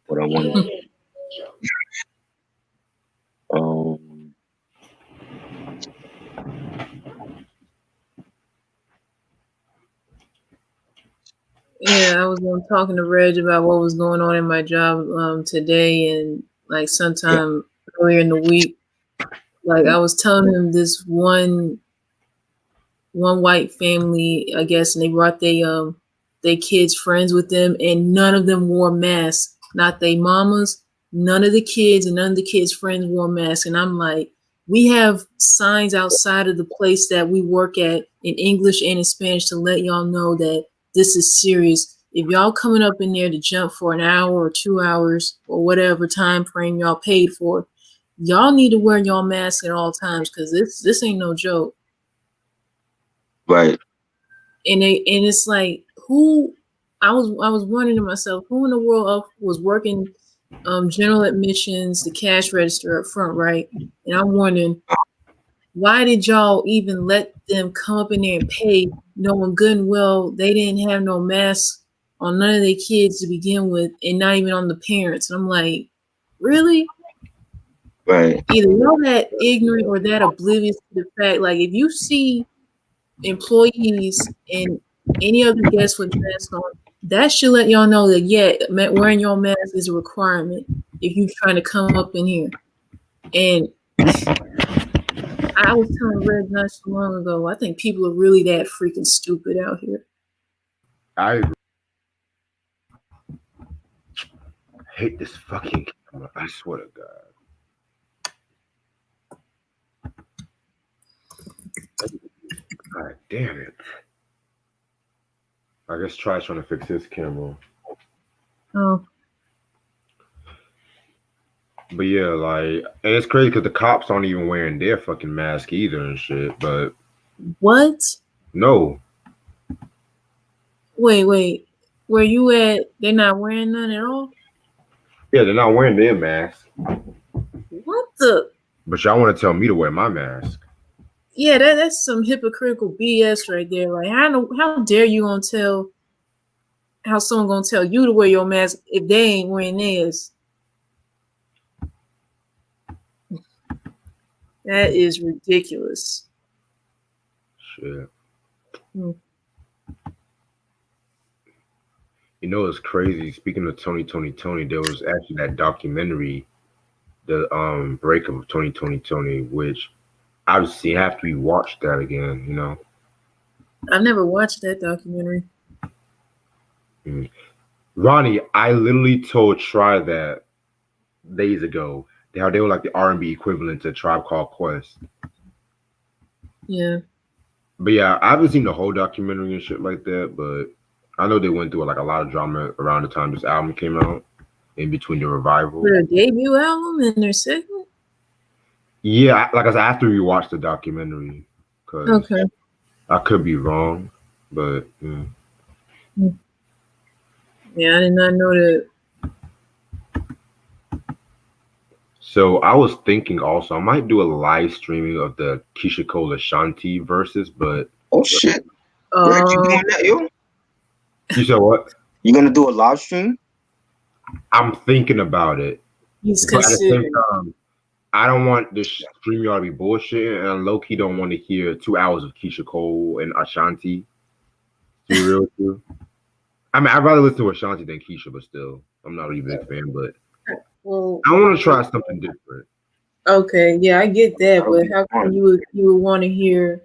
But I want to. Um, Yeah, I was talking to Reg about what was going on in my job today and like yeah, sometime earlier in the week. Like I was telling him this one white family, I guess, and they brought they kids friends with them, and none of them wore masks. Not they mamas. None of the kids and none of the kids' friends wore masks. And I'm like, we have signs outside of the place that we work at in English and in Spanish to let y'all know that this is serious. If y'all coming up in there to jump for an hour or 2 hours or whatever time frame y'all paid for, y'all need to wear y'all mask at all times because this ain't no joke. right, And it's like who I was wondering to myself who in the world was working general admissions, the cash register up front, right? And I'm wondering why did y'all even let them come up in there and pay, knowing good and well they didn't have no masks on none of their kids to begin with, and not even on the parents. And I'm like, really? right, Either y'all that ignorant or that oblivious to the fact, like if you see employees and any other guests with masks on, that should let y'all know that yeah, wearing your mask is a requirement if you're trying to come up in here. And I was telling Red not so long ago, I think people are really that freaking stupid out here. I hate this fucking camera. I swear to God. God damn it. I guess trying to fix this camera. Oh, But yeah, like, and it's crazy because the cops aren't even wearing their fucking mask either and shit. But what? no, Wait. Where you at? They're not wearing none at all? yeah, they're not wearing their mask. What the? But y'all want to tell me to wear my mask? Yeah, that's some hypocritical BS right there. Like, how dare you gonna tell how someone gonna tell you to wear your mask if they ain't wearing theirs? That is ridiculous. Shit. Hmm. You know, it's crazy. Speaking of Tony, there was actually that documentary, the breakup of Tony, which obviously have to be watched that again. You know, I've never watched that documentary. mm. Ronnie, I literally told Try that days ago. How they were like the R&B equivalent to Tribe Called Quest. Yeah. But yeah, I haven't seen the whole documentary and shit like that. But I know they went through like a lot of drama around the time this album came out, in between the revival. Their debut album and their second? Yeah, like I said, I have to rewatch the documentary because Okay. I could be wrong, but yeah. Yeah, I did not know that. So I was thinking also I might do a live streaming of the Keisha Cole Ashanti verses, but oh shit, Greg, you doing that, yo? you said what? You gonna do a live stream? I'm thinking about it, He's but at the same considering. time, I don't want the stream y'all to be bullshit, and I low key don't want to hear 2 hours of Keisha Cole and Ashanti. To be real with you, I mean I'd rather listen to Ashanti than Keisha, but still, I'm not a big fan. But Well, I want to try something different. okay, yeah, I get that, That'll but be how come fun. you would want to hear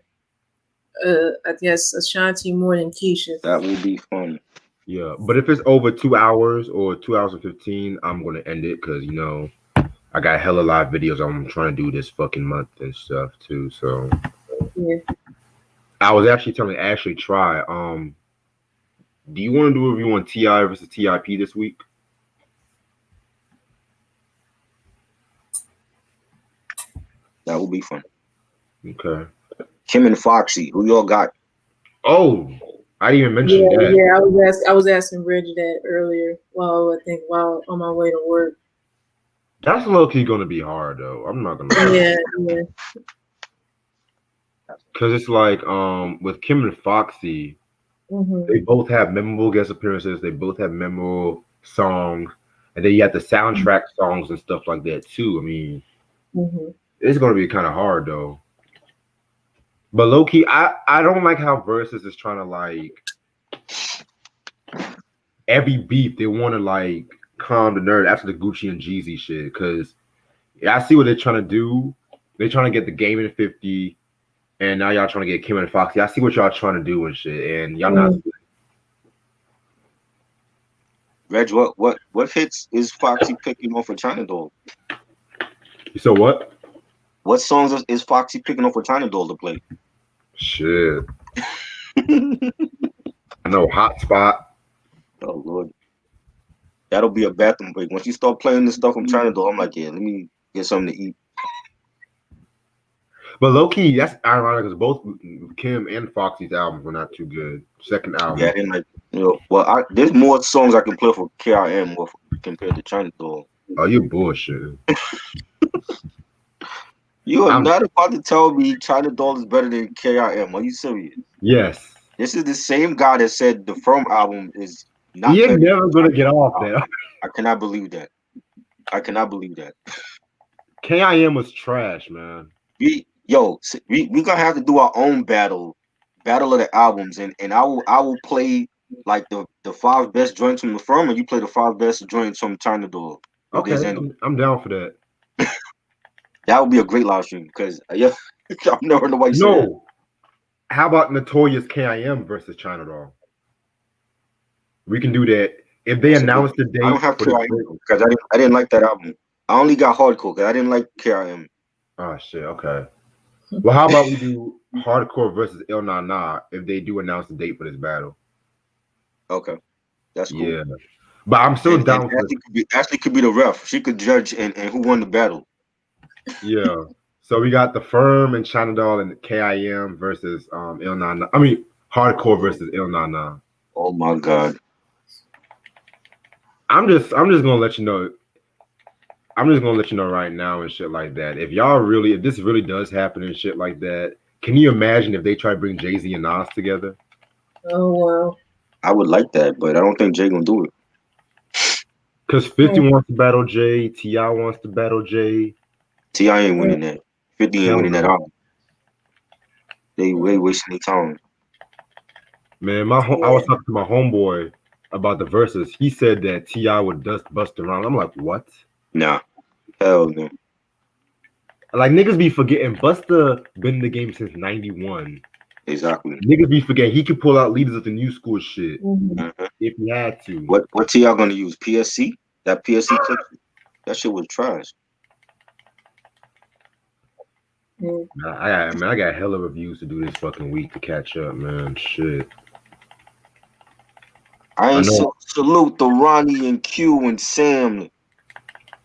I guess Ashanti more than Keisha? That will be fun. Yeah, but if it's over 2 hours or 2 hours and 15, I'm gonna end it because I got hella live videos I'm trying to do this fucking month and stuff too. So Yeah. I was actually telling Ashley try. Do you want to do a review on Ti versus Tip this week? That will be fun. Okay. Kim and Foxy, who y'all got? Oh, I didn't even mention Yeah, that. I was asking Reggie that earlier while on my way to work. That's low key gonna be hard though. I'm not gonna lie. Yeah. Cause it's like with Kim and Foxy, Mm-hmm. they both have memorable guest appearances. They both have memorable songs, and then you have the soundtrack songs and stuff like that too. I mean, Mm-hmm. it's gonna be kind of hard though. But low key, I don't like how Versus is trying to like every beef they want to like calm the nerd after the Gucci and Jeezy shit. Because I see what they're trying to do. They're trying to get the Game in 50, and now y'all trying to get Kim and Foxy. I see what y'all trying to do and shit, and y'all not. Reg, what hits is Foxy picking on for China Doll? So what? What songs is Foxy picking on for China Doll to play? Shit. I know Hotspot. Oh Lord, that'll be a bathroom break. Once you start playing this stuff from China Doll, I'm like, yeah, let me get something to eat. But low key, that's ironic because both Kim and Foxy's albums were not too good. Second album. Yeah, I didn't like. Well, there's more songs I can play for KIM compared to China Doll. Oh, you bullshit. You are not about to tell me China Doll is better than KIM. Are you serious? Yes. This is the same guy that said the Firm album is not. He ain't never gonna get off there. I cannot believe that. I cannot believe that. KIM was trash, man. We gonna have to do our own battle of the albums, and I will play like the 5 best joints from the Firm, and you play the 5 best joints from China Doll. Okay, I'm down for that. That would be a great live stream because I've never heard nobody say that. How about Notorious KIM versus China Doll? We can do that if they announce the date. I don't have KIM because I didn't like that album. I only got Hardcore because I didn't like KIM. Oh shit. Okay. Well, how about we do Hardcore versus Il Na Na if they do announce the date for this battle? Okay, that's cool. Yeah, but I'm still down for Ashley could be the ref. She could judge and who won the battle. Yeah. So we got the Firm and China Doll and KIM versus Il Na Na. I mean Hardcore versus Il Na Na. Oh my God. I'm just gonna let you know. I'm just gonna let you know right now and shit like that. If this really does happen and shit like that, can you imagine if they try to bring Jay-Z and Nas together? Oh wow. I would like that, but I don't think Jay gonna do it. Because 50 wants to battle Jay, T.I. wants to battle Jay. T.I. ain't winning that. 50 ain't winning that album. They wasting their time. Man, I was talking to my homeboy about the verses. He said that T.I. would bust around. I'm like, what? Nah. Hell no. Like niggas be forgetting Busta been in the game since 91. Exactly. Niggas be forgetting he could pull out leaders of the new school shit if he had to. What T.I. gonna use? PSC? That PSC clip? That shit was trash. I got hella reviews to do this fucking week to catch up, man. Shit. I salute the Ronnie and Q and Sam,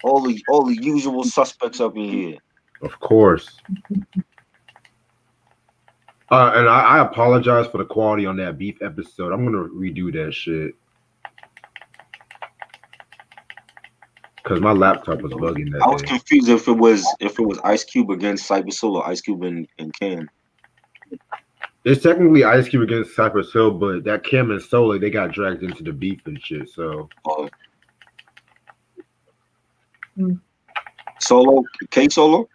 all the usual suspects up in here. Of course. And I apologize for the quality on that beef episode. I'm gonna redo that shit because my laptop was bugging that I was day. confused if it was Ice Cube against Cypress Hill or Ice Cube and Cam. It's technically Ice Cube against Cypress Hill, but that Cam and Solar, they got dragged into the beef and shit. So Solo, K Solo?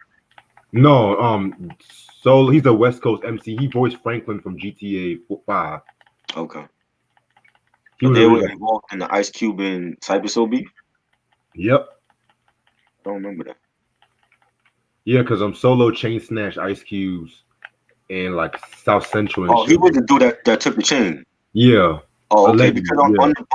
No, Solo. He's a West Coast MC. He voiced Franklin from GTA 5. Okay. They were involved in the Ice Cube and Cypress Hill beef? Yep. I don't remember that. Yeah, because Solo chain snatched Ice Cubes in like South Central. And he was the dude that took the chain. Yeah. Oh, okay. Because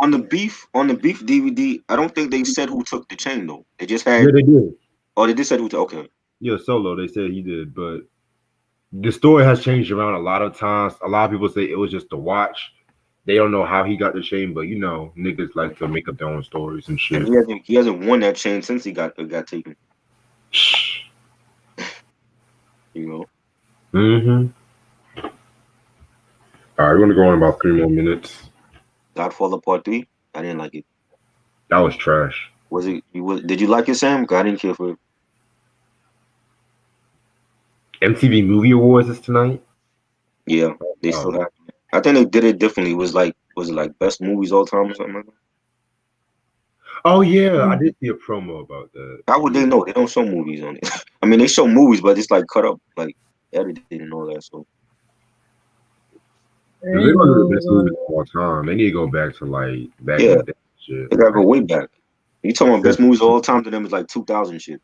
on the beef DVD, I don't think they said who took the chain though. They just had. Yeah, they did. Oh, they just said who took. Okay. Yeah, Solo. They said he did, but the story has changed around a lot of times. A lot of people say it was just a watch. They don't know how he got the chain, but you know, niggas like to make up their own stories and shit. And he hasn't won that chain since he got taken. You know. Mm-hmm. All right, we're gonna go on about 3 more minutes. Godfather Part 3. I didn't like it. That was trash. Was it? Did you like it, Sam? I didn't care for it. MTV Movie Awards is tonight. Yeah, they still have. I think they did it differently. Was it like best movies all time or something like that? Oh yeah, I did see a promo about that. How would they Yeah. know? They don't show movies on it. I mean, they show movies, but it's like cut up, like edited and all that. So I If they're didn't gonna know do it the was best movies on. of all time, they need to go back to like back in yeah, the day shit. they gotta go Like way back. You talking about best movies of all time to them is like 2000 shit.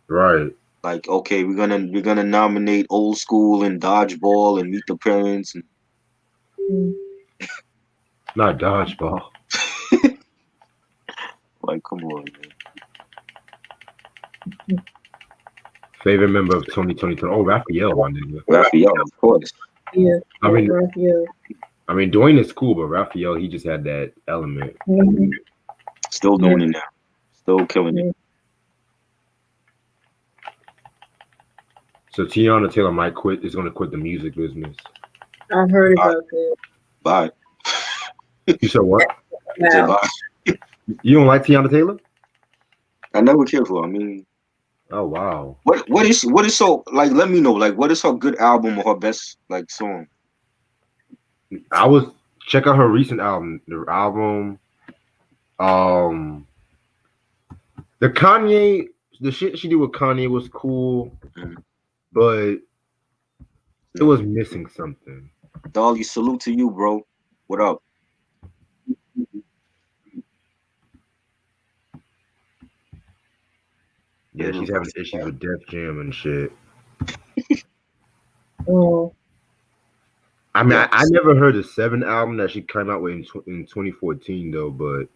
right. Like, okay, we're gonna nominate Old School and Dodgeball and Meet the Parents and Mm. Not dodgeball. like, come on, man. Favorite member of 2020. Oh, Raphael, my nigga. Raphael, of course. Yeah, I yeah, mean Raphael. Dwayne is cool, but Raphael, he just had that element. Mm-hmm. Still Yeah, doing it now. Still killing it. yeah. So Tiana Taylor might quit is gonna quit the music business. I heard Bye. about that. Bye. You said what? Say Wow. bye. You don't like Tiana Taylor? I never cared for her. I mean, Oh wow. what is so like? Let me know. Like, what is her good album or her best like song? I was check out her recent album. The album, um, the Kanye, the shit she did with Kanye was cool, Mhm. but it No. was missing something. Dolly, salute to you, bro. What up? Yeah, Favorite she's having versus issues back. with Def Jam and shit. Oh, I mean, Yeah. I never heard the Seven album that she came out with in 2014 though, but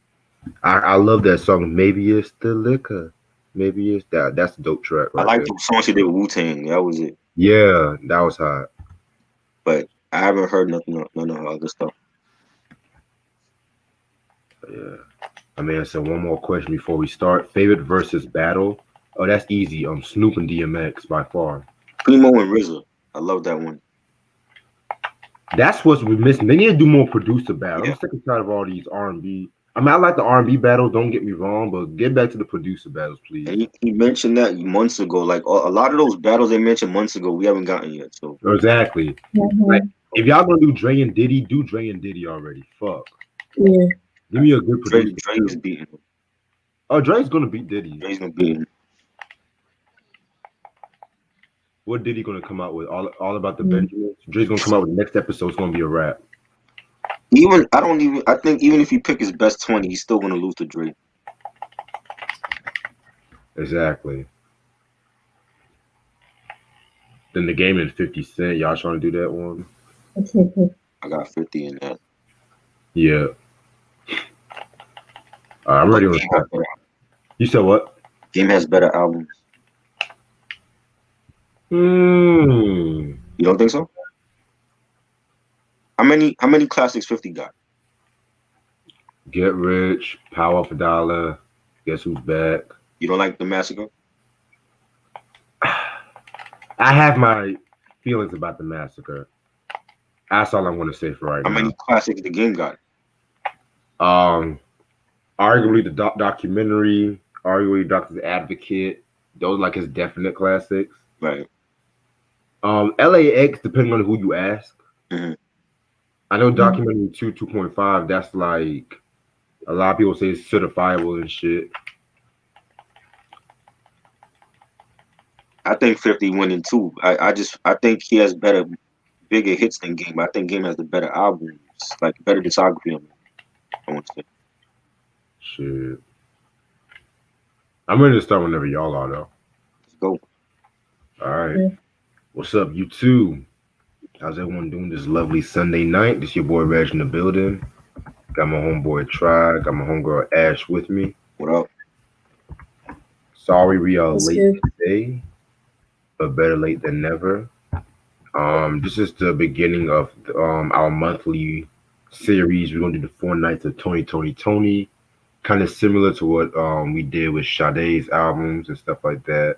I love that song. Maybe it's the liquor. Maybe it's that. That's a dope track I right like there. the song she did with Wu Tang. That was it. Yeah, that was hot. But I haven't heard none of her other stuff. Yeah. I mean, so one more question before we start. Favorite versus battle? Oh, that's easy. Snoop and DMX by far. Primo and RZA. I love that one. That's what's we missing. They need to do more producer battle. I'm Yeah. sick and tired of all these R&B. I mean, I like the R&B battles. Don't get me wrong, but get back to the producer battles, please. And he mentioned that months ago. Like a lot of those battles they mentioned months ago, we haven't gotten yet. So Exactly. Like, mm-hmm. if y'all gonna do Dre and Diddy, do Dre and Diddy already. Fuck. Yeah. Give me a good Dre, producer Dre is too. beating him. Oh, Dre's gonna beat Diddy. Dre's gonna beat him. What Diddy gonna come out with? All about the Mm. Benjamins. Dre's gonna come out with the next episode. It's gonna be a rap. Even I don't even. I think even if he pick his best 20, he's still gonna lose to Dre. Exactly. Then the game in 50 Cent. Y'all trying to do that one? I got 50 in that. Yeah. I'm But ready on the top. You said what? Game has better albums. Hmm. You don't think so? How many classics 50 got? Get Rich, Power for Dollar. Guess Who's Back? You don't like the Massacre? I have my feelings about the massacre. That's all I'm going to say for right How now. many classics the game got? Arguably the documentary, arguably Doctor's Advocate. Those like his definite classics. Right. LAX, depending on who you ask. Mhm. I know documentary 2.5. That's like a lot of people say it's certifiable and shit. I think 50 winning too. I think he has bigger hits than Game. I think Game has the better albums, like better discography on it. I want to say. Shit. I'm ready to start whenever y'all are though. Let's go. All right. Yeah. What's up, you two? How's everyone doing this lovely Sunday night? This your boy Reg in the building. Got my homeboy Try. Got my homegirl Ash with me. What up? Sorry we are That's late good. today, but better late than never. This is the beginning of our monthly series. We're gonna do the 4 nights of Toni, kind of similar to what we did with Sade's albums and stuff like that.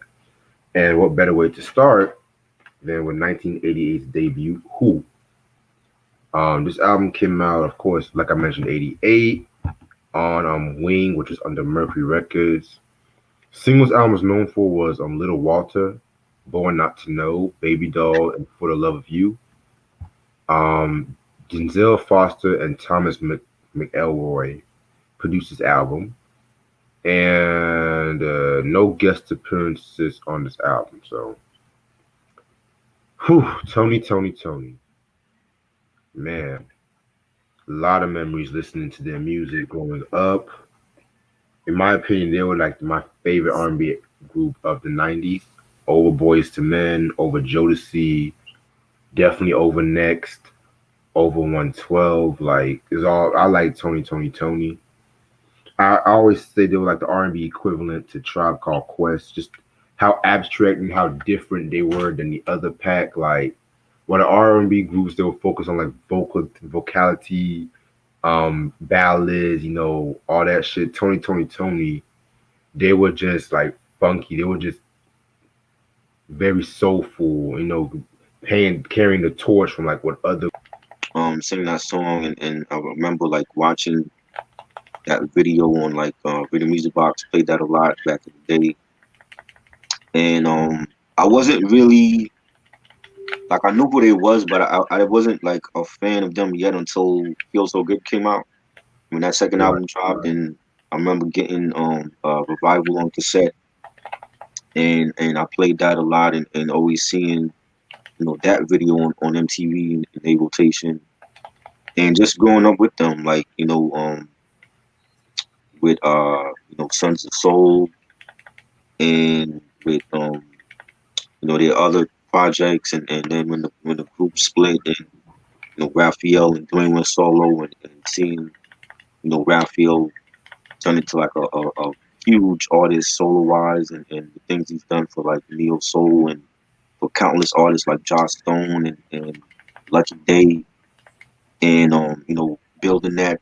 And what better way to start than with 1988's debut, Who? This album came out, of course, like I mentioned, 88 on Wing, which was under Mercury Records. Singles album was known for was Little Walter, Born Not to Know, Baby Doll, and For the Love of You. Denzel Foster and Thomas McElroy produced this album. and no guest appearances on this album. So, whew, Tony, man, a lot of memories listening to their music growing up. In my opinion, they were like my favorite R&B group of the '90s. Over Boys to Men, over Jodeci, definitely over Next, over 112. Like, is all I like Tony. I always say they were like the R&B equivalent to Tribe Called Quest. Just how abstract and how different they were than the other pack. Like, when the R&B groups, they would focus on like vocality, ballads, all that shit. Tony. They were just like funky. They were just very soulful. Carrying the torch from like what other. sing that song, and I remember like watching that video on like Video Music Box. Played that a lot back in the day, and I wasn't really like I knew who they was, but I wasn't like a fan of them yet until Feel So Good came out. When that second Right. album dropped, and I remember getting Revival on cassette, and I played that a lot, and always seeing that video on MTV in a rotation, and just growing up with them, like with Sons of Soul, and with their other projects, and then when the group split, and Raphael and Dwayne went solo, and seeing Raphael turn into like a huge artist solo wise, and the things he's done for like Neo Soul and for countless artists like Joss Stone, and Lucky Day, and building that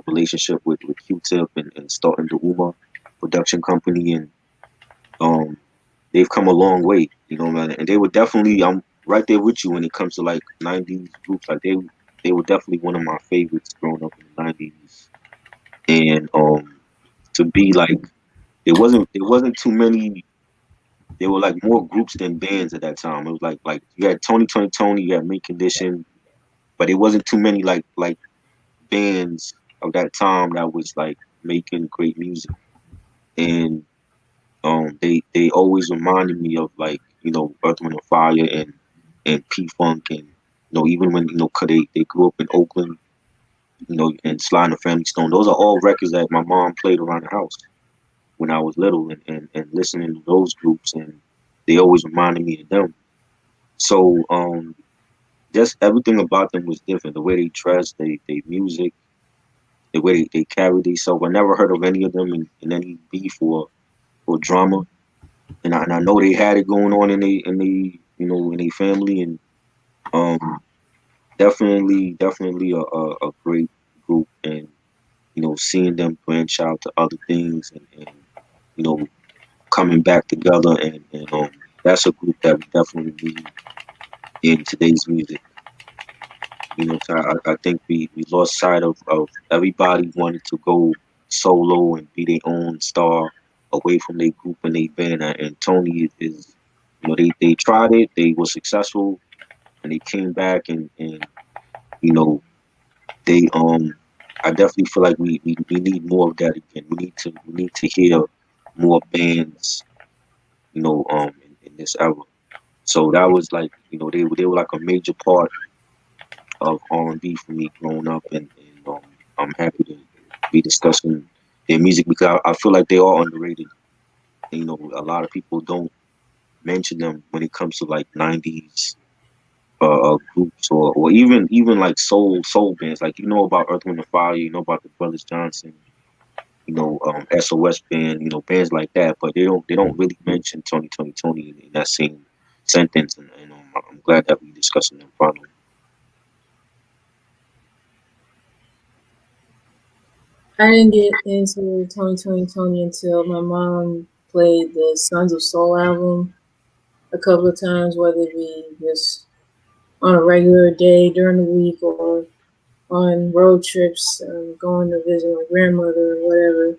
relationship with Q-Tip, and starting the Uma production company, and um they've come a long way, man. And they were definitely, I'm right there with you when it comes to like '90s groups. Like they were definitely one of my favorites growing up in the '90s. And to be like, there wasn't too many. There were like more groups than bands at that time. It was like you had Tony, you had Mint Condition, but it wasn't too many like bands of that time that was like making great music. And they always reminded me of like Earth, Wind and Fire, and P Funk, and even when 'cause they grew up in Oakland, and Sly and the Family Stone. Those are all records that my mom played around the house when I was little, and listening to those groups, and they always reminded me of them. So just everything about them was different. The way they dressed, they music, the way they carried themselves. I never heard of any of them in any beef or drama. And I know they had it going on in their family, and um definitely a great group, and seeing them branch out to other things, and you know coming back together, and that's a group that we definitely need in today's music. So I think we lost sight of everybody wanted to go solo and be their own star away from their group and their band. And Tony is, they tried it, they were successful, and they came back, and you know they I definitely feel like we need more of that again. We need to hear more bands, in this era. So that was like, they were like a major part of R&B for me growing up, and I'm happy to be discussing their music because I feel like they are underrated. And, a lot of people don't mention them when it comes to like '90s groups, or even like soul bands. Like about Earth, Wind and Fire, about the Brothers Johnson, SOS band, bands like that. But they don't really mention Tony in that same sentence, and I'm glad that we discussing them finally. I didn't get into Tony until my mom played the Sons of Soul album a couple of times, whether it be just on a regular day during the week or on road trips, going to visit my grandmother or whatever.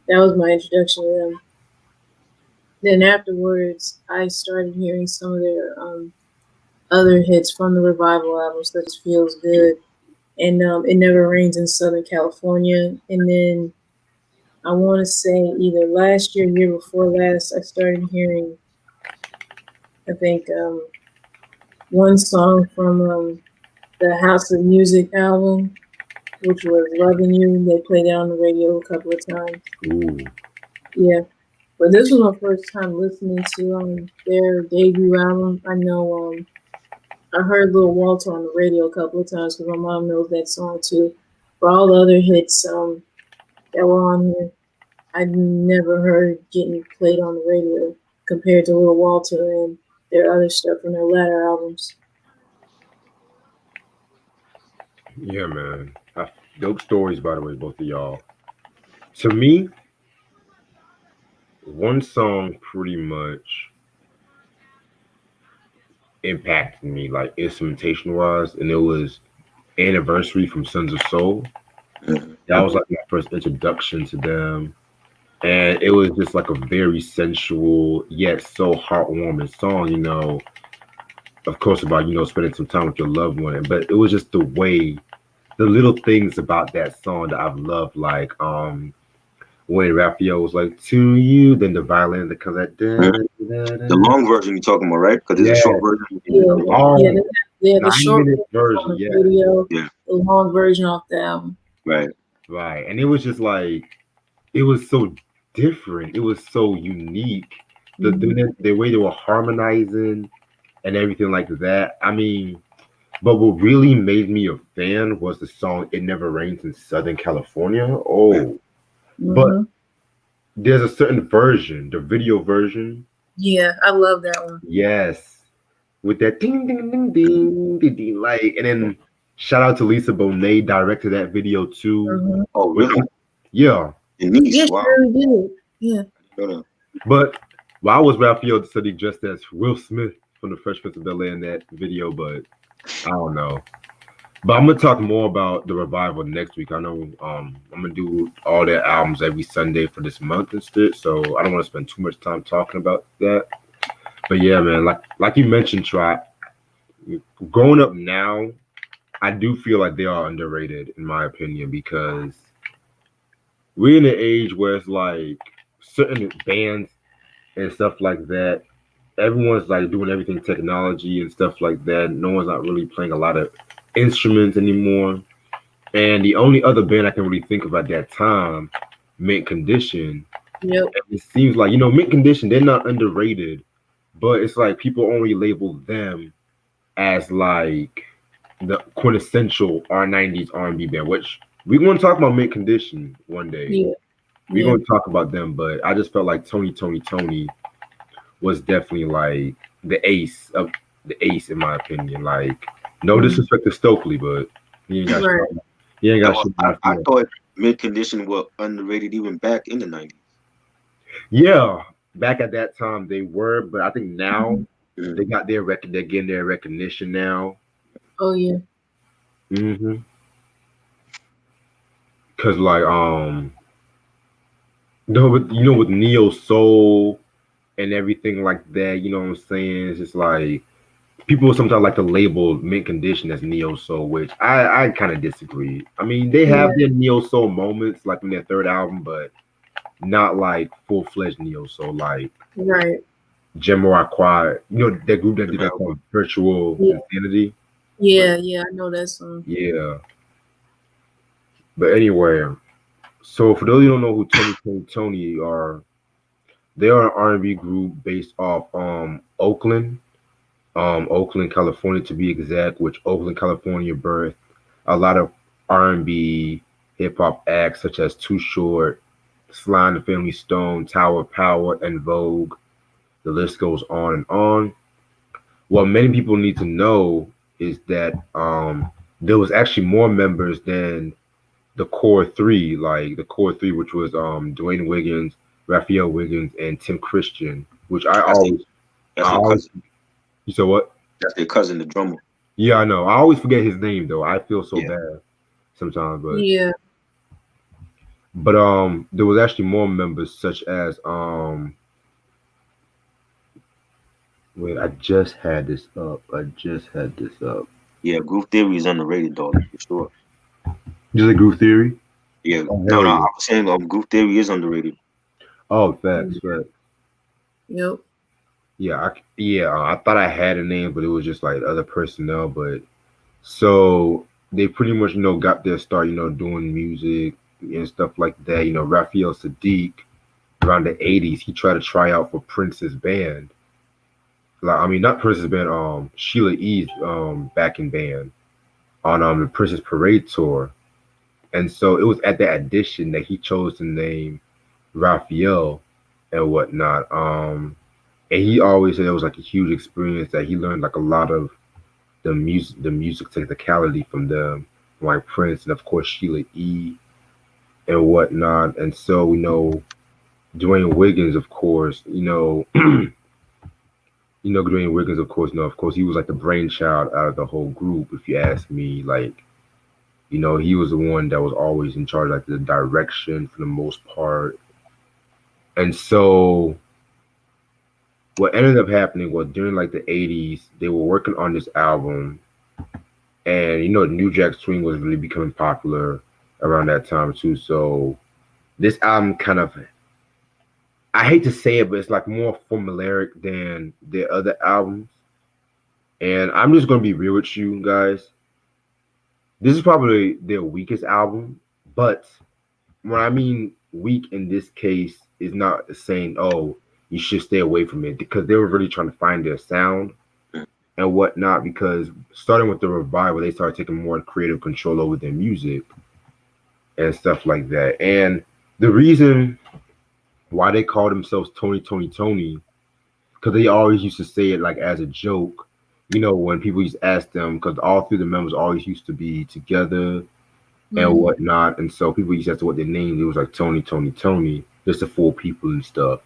That was my introduction to them. Then afterwards, I started hearing some of their other hits from the Revival album, such as Feels Good and It Never Rains in Southern California. And then I want to say either last year, year before last, I started hearing, I think, one song from the House of Music album, which was Loving You. They played it on the radio a couple of times. Ooh. Yeah. But this was my first time listening to their debut album. I know I heard Little Walter on the radio a couple of times because my mom knows that song too. But all the other hits that were on here, I never heard getting played on the radio compared to Little Walter and their other stuff in their latter albums. Yeah, man. Dope stories, by the way, both of y'all. To me, one song pretty much impacted me, like instrumentation wise, and it was Anniversary from Sons of Soul. Mhm. That was like my first introduction to them. And it was just like a very sensual yet so heartwarming song, of course about, spending some time with your loved one. But it was just the way, the little things about that song that I've loved, like when Raphael was like, to you, then the violin that comes at Mhm. The long version you're talking about, right? Because there's a yeah, short version and Yeah, then a long. yeah, long the short 9 minute version on version, the yeah. radio, Yeah, the long version off the album. right. Right. And it was just like it was so different. It was so unique. The Hmm. the way they were harmonizing and everything like that. I mean, but what really made me a fan was the song "It Never Rains in Southern California." Right. Oh, but Hmm. there's a certain version, the video version. Yeah, I love that one. Yes, with that ding ding ding Mhm. ding ding, ding like, and then shout out to Lisa Bonet directed that video too. Hmm. Oh, Which really? yeah, Yeah, Denise, she wow. really did. Yeah. I didn't know but well, I was Raphael Sadiq just as Will Smith from the Fresh Prince of Bel Air in that video, but I don't know. But I'm gonna talk more about the revival next week. I know I'm gonna do all their albums every Sunday for this month instead, so I don't want to spend too much time talking about that. But yeah, man, like you mentioned, Try, growing up now, I do feel like they are underrated in my opinion because we're in an age where it's like certain bands and stuff like that. Everyone's like doing everything technology and stuff like that. No one's not really playing a lot of instruments anymore. And the only other band I can really think of at that time, Mint Condition. Yep. And it seems like, Mint Condition, they're not underrated, but it's like people only label them as like the quintessential R90s R&B band, which we're going to talk about Mint Condition one day. Yeah. We're Yeah. going to talk about them, but I just felt like Tony was definitely like the ace in my opinion. Like, no Mhm. disrespect to Stokely, but he ain't got Right. he ain't that. got Well, shit I, on the I floor. thought mid condition were underrated even back in the 90s. Yeah, back at that time they were, but I think now Mhm. they got their record. They're getting their recognition now. Oh yeah. Mm-hmm. Cause like with neo soul and everything like that. You know what I'm saying? It's just like people sometimes like to label Mint Condition as neo soul, which I kind of disagree. I mean, they Yeah. have their neo soul moments, like in their third album, but not like full fledged neo soul, like Right. Jamiroquai. That group that did that America. song Virtual Yeah. Insanity. Right. Yeah. Yeah. I know that song. Yeah, but anyway, so for those who don't know who Tony are, they are an R&B group based off Oakland, Oakland, California to be exact, which Oakland, California birthed a lot of R&B hip hop acts such as Too Short, Sly and the Family Stone, Tower of Power, and Vogue. The list goes on and on. What many people need to know is that there was actually more members than the core three, like the core three, which was Dwayne Wiggins, Raphael Wiggins, and Tim Christian, which That's their, I that's their always, cousin. you said what? That's their cousin, the drummer. Yeah, I know. I always forget his name though. I feel so Yeah. bad sometimes, Yeah. but there was actually more members such as wait, I just had this up. Yeah, Groove Theory is underrated, dog, for sure. Just a Groove Theory. Yeah. Oh No, hell no. I yeah. was saying Group Theory is underrated. Oh, facts, facts. Yep. Yeah, I thought I had a name, but it was just like other personnel. But so they pretty much got their start doing music and stuff like that. Raphael Sadiq around the '80s, he tried to try out for Prince's band. Like I mean, not Prince's band, Sheila E's backing band on the Princess Parade tour. And so it was at that audition that he chose the name Raphael and whatnot. And he always said it was like a huge experience that he learned like a lot of the music technicality from them, like Prince and of course Sheila E and whatnot. And so Dwayne Wiggins, of course, Dwayne Wiggins, of course, he was like the brainchild out of the whole group. If you ask me, like he was the one that was always in charge, like the direction for the most part. And so what ended up happening was during like the '80s, they were working on this album, and New Jack Swing was really becoming popular around that time too. So this album kind of, I hate to say it, but it's like more formulaic than the other albums. And I'm just gonna be real with you guys. This is probably their weakest album, but when I mean weak in this case is not saying, oh, you should stay away from it, because they were really trying to find their sound Mm. and whatnot. Because starting with the revival, they started taking more creative control over their music and stuff like that. And the reason why they call themselves Tony, Tony, Tony, because they always used to say it like as a joke. When people used to ask them, because all three of the members always used to be together and Mm-hmm. whatnot. And so people used to ask what their names. It was like Tony, Tony, Tony, just the four people and stuff.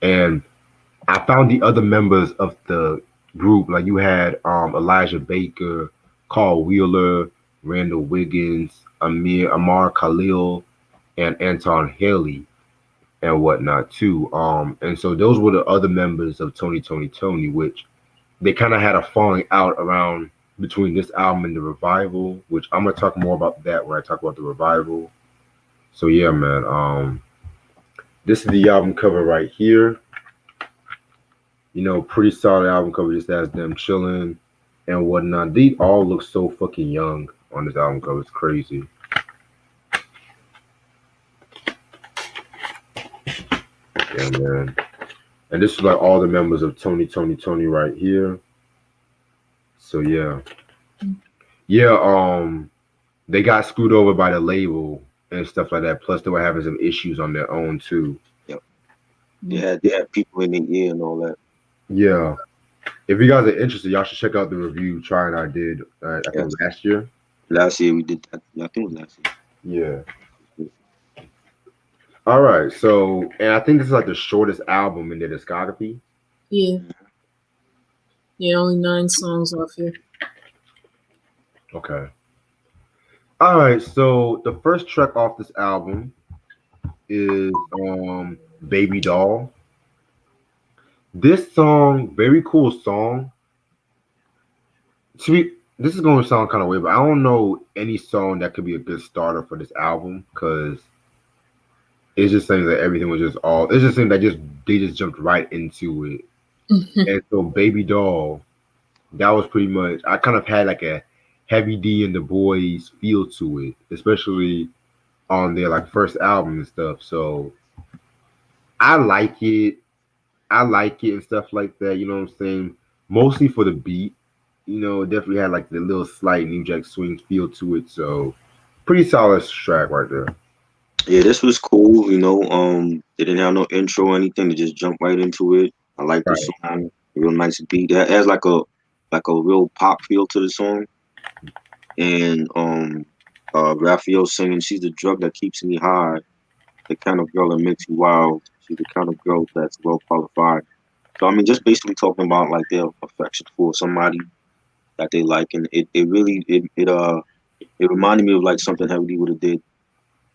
And I found the other members of the group. Like you had Elijah Baker, Carl Wheeler, Randall Wiggins, Amar Khalil, and Anton Haley and whatnot too. And so those were the other members of Tony, Tony, Tony, which they kind of had a falling out around between this album and the revival, which I'm gonna talk more about that when I talk about the revival. So yeah, man. This is the album cover right here. Pretty solid album cover. Just has them chilling and whatnot. They all look so fucking young on this album cover. It's crazy. Yeah, man. And this is like all the members of Tony, Tony, Tony right here. So yeah, yeah. They got screwed over by the label and stuff like that. Plus, they were having some issues on their own too. Yep. They had people in the ear and all that. Yeah. If you guys are interested, y'all should check out the review Try and I did. I Yes. think last year. Last year we did that. Yeah, I think it was last Yeah. All right. So, and I think this is like the shortest album in their discography. Yeah. year. Yeah. Only 9 songs off here. Okay. All right. So the first track off this album is Baby Doll. This song, very cool song. This is going to sound kind of weird, but I don't know any song that could be a good starter for this album, because it's just saying that everything was just all. It's just saying that just they just jumped right into it. And so Baby Doll, that was pretty much. I kind of had like a Heavy D and the Boys feel to it, especially on their like first album and stuff. So I like it. I like it and stuff like that. You know what I'm saying? Mostly for the beat. It definitely had like the little slight New Jack Swing feel to it. So pretty solid track right there. Yeah, this was cool. They didn't have no intro or anything. They just jumped right into it. I like the Right. song. Real nice beat. It has like a real pop feel to the song. And Raphael singing, "She's the drug that keeps me high, the kind of girl that makes you wild. She's the kind of girl that's well qualified." So I mean, just basically talking about like their affection for somebody that they like, and it really it reminded me of like something Heavy D would have did.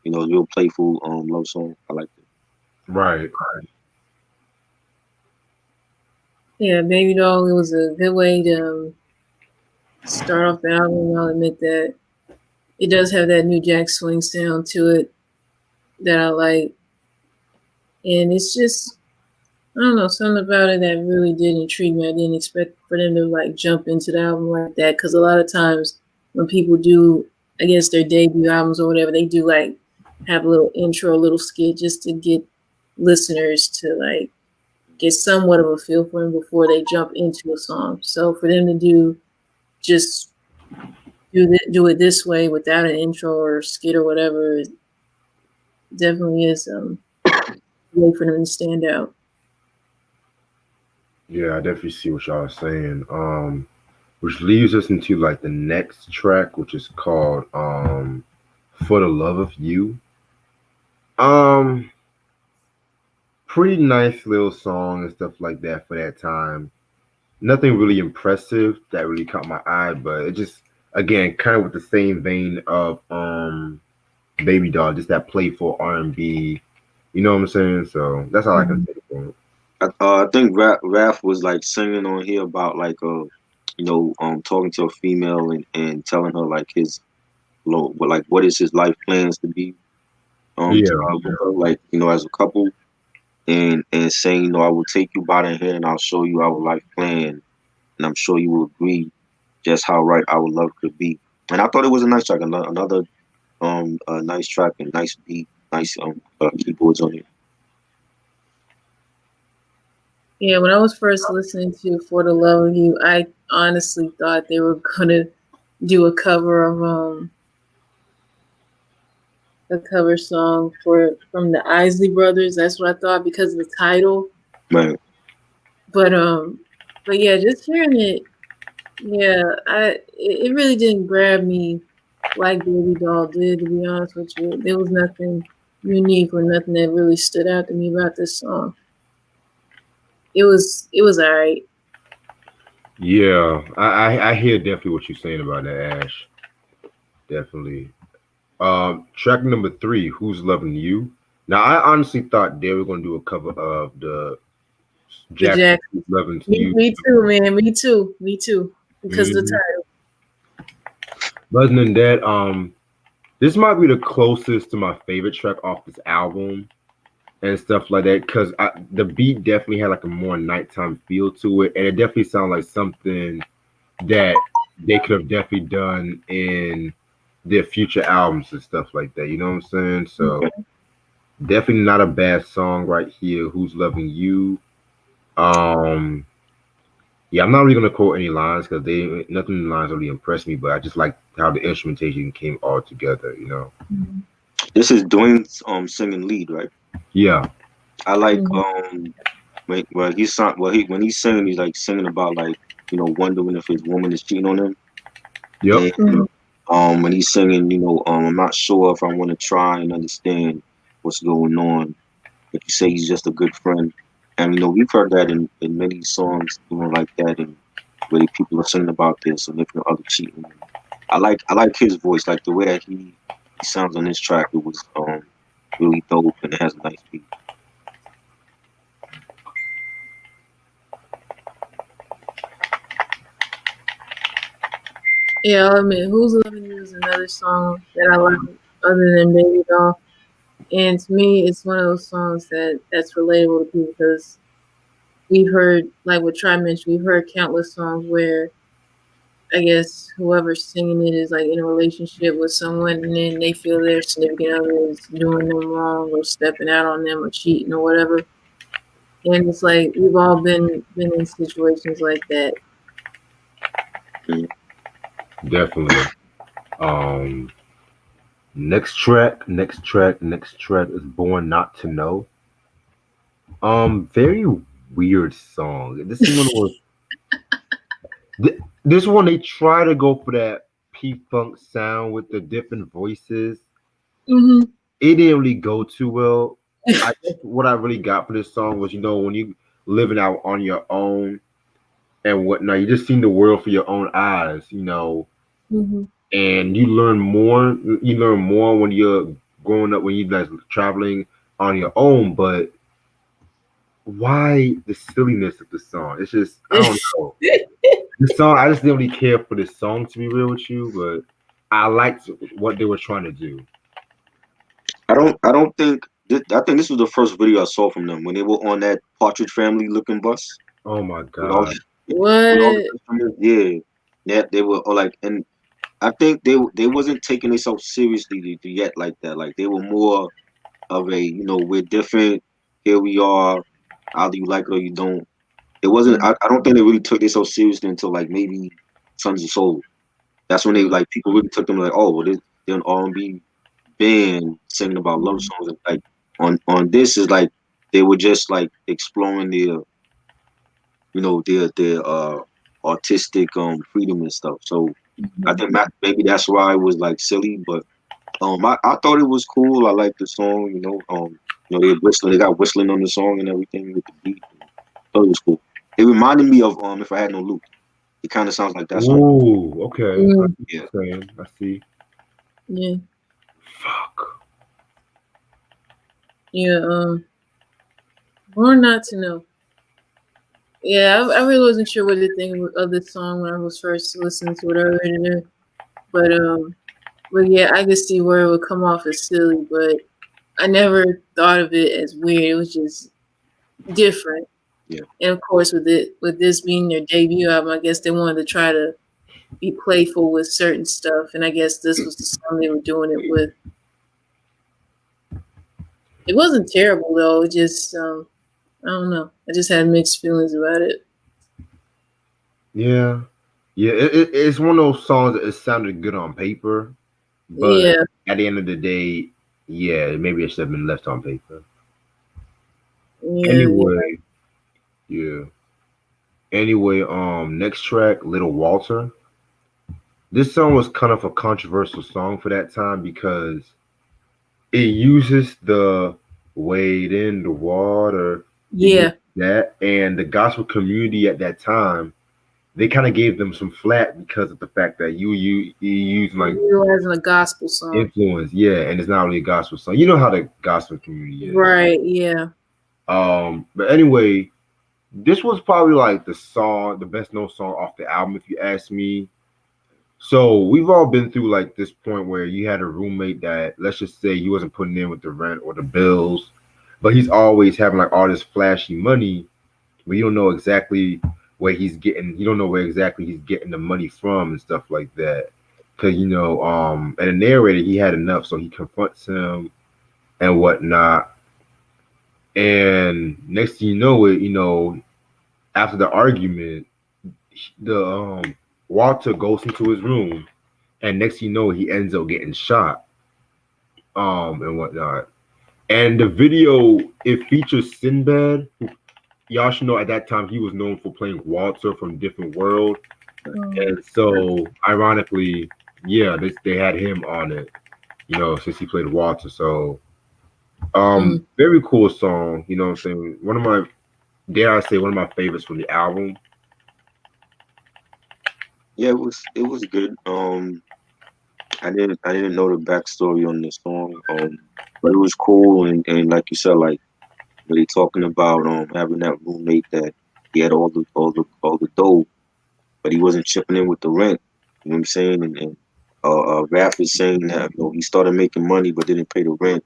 Real playful love song. I like it. Right. Yeah, Baby Doll. It was a good way to start off the album. I'll admit that. It does have that New Jack Swing sound to it that I like, and it's just I don't know something about it that really did intrigue me. I didn't expect for them to like jump into the album like that because a lot of times when people do, I guess their debut albums or whatever, they do like have a little intro, a little skit just to get listeners to like get somewhat of a feel for them before they jump into a song. So for them to do just do it this way without an intro or skit or whatever, it definitely is a way for them to stand out. Yeah, I definitely see what y'all are saying. Which leads us into like the next track, which is called "For the Love of You." Um, Pretty nice little song and stuff like that for that time. Nothing really impressive that really caught my eye, but it just again kind of with the same vein of Baby Doll, just that playful R&B. You know what I'm saying? So that's all I can Mm-hmm. say for it. I think Raph was like singing on here about like talking to a female and telling her like his what is his life plans to be Yeah, with her, like as a couple, and saying I will take you by the hand and I'll show you our life plan, and I'm sure you will agree just how right our love could be. And I thought it was a nice track, another nice track and nice beat, nice keyboards on it. Yeah, when I was first listening to "For the Love of You," I honestly thought they were gonna do a cover song from the Isley Brothers. That's what I thought because of the title. Right. But but yeah, just hearing it, yeah, it really didn't grab me like Baby Doll did. To be honest with you, there was nothing unique or nothing that really stood out to me about this song. It was alright. yeah. I hear definitely what you're saying about that, Ash. Definitely. Track number three, "Who's Loving You." Now, I honestly thought they were going to do a cover of the The Jackson Jack. "Who's Loving Me, You." me too, man. Me too. Because of the Mhm. title. But other than that, this might be the closest to my favorite track off this album and stuff like that because the beat definitely had like a more nighttime feel to it, and it definitely sounded like something that they could have definitely done in their future albums and stuff like that. You know what I'm saying? So definitely not a bad song right here. "Who's Loving You." Um, yeah, I'm not really gonna quote any lines because they nothing in the lines really impressed me, but I just like how the instrumentation came all together. You know? Mhm. This is Dwayne's singing lead, right? Yeah. I like Mhm. when he's singing, he's like singing about like wondering if his woman is cheating on him, Yep. and when he's singing, I'm not sure if I want to try and understand what's going on, but you say he's just a good friend, and we've heard that in many songs, like that, and where people are singing about their significant other cheating. And I like his voice, like the way that he sounds on this track. It was really dope, and it has a nice beat. Yeah, I'll admit, "Who's Loving You" is another song that I like other than Baby Doll. And to me, it's one of those songs that's relatable to people because we've heard, like what Try mentioned, we've heard countless songs where I guess whoever's singing it is like in a relationship with someone and then they feel their significant other is doing them wrong or stepping out on them or cheating or whatever. And it's like we've all been in situations like that. Mm. Definitely. Um, next track is "Born Not to Know." Very weird song. This is one of those. This one they try to go for that P Funk sound with the different voices. Mm-hmm. It didn't really go too well. I guess what I really got for this song was, when you living out on your own and whatnot, you just seen the world for your own eyes, Mm-hmm. and you learn more. You learn more when you're growing up, when you guys traveling on your own. But why the silliness of the song? It's just I don't know. The song, I just didn't really care for this song to be real with you, but I liked what they were trying to do. I don't think. I think this was the first video I saw from them when they were on that Partridge Family looking bus Oh my with all god. with all the What? instruments. Yeah, yeah, they were all like, and I think they wasn't taking themselves seriously yet like that. Like they were more of a, we're different. Here we are. Either you like it or you don't. It wasn't. Mm, I don't think they really took themselves seriously until like maybe Sons of Soul. That's when they mm, like people really took them like, oh, well, they're an R&B band singing about love mm, songs. And, like on this is like they were just like exploring their artistic freedom and stuff. So I mm. think maybe that's why it was like silly, but I thought it was cool. I liked the song. They got whistling on the song and everything with the beat. I thought it was cool. It reminded me of If I Had No Loop. It kind of sounds like that song. Ooh, okay. I Mm, see Yeah. what you're saying. I see. yeah, Fuck. yeah. More not to know. Yeah, I really wasn't sure what to think of this song when I was first listening to it earlier. But yeah, I could see where it would come off as silly, but I never thought of it as weird. It was just different. Yeah. And of course, with this being their debut album, I guess they wanted to try to be playful with certain stuff, and I guess this was the song they were doing it with. It wasn't terrible though. It just I don't know. I just had mixed feelings about it. Yeah. Yeah, it's one of those songs that it sounded good on paper, but Yeah, at the end of the day, yeah, maybe it should have been left on paper. yeah, yeah. Anyway, yeah. Anyway, next track, Little Walter. This song was kind of a controversial song for that time because it uses the wade in the water. It uses Yeah, that, and the gospel community at that time, they kind of gave them some flat because of the fact that you use like utilizing a gospel song. influence, yeah, and it's not really a gospel song. You know how the gospel community is. Right, yeah. But anyway, this was probably like the best known song off the album, if you ask me. So we've all been through like this point where you had a roommate that, let's just say, he wasn't putting in with the rent or the bills, but he's always having like all this flashy money, but you don't know exactly where he's getting. You don't know where exactly he's getting the money from and stuff like that. Cause and the narrator, he had enough, so he confronts him and whatnot. And next thing you know, after the argument, the Walter goes into his room, and next thing you know, he ends up getting shot, and whatnot. And the video, it features Sinbad. Y'all should know at that time he was known for playing Walter from Different World, Mm, and so ironically, yeah, they had him on it, since he played Walter. So, mm. very cool song. You know what I'm saying? One of my, dare I say, one of my favorites from the album. Yeah, it was good. I didn't know the backstory on this song. But it was cool and like you said, like really talking about having that roommate that he had all the dough, but he wasn't chipping in with the rent. You know what I'm saying? And Raph is saying that he started making money but didn't pay the rent.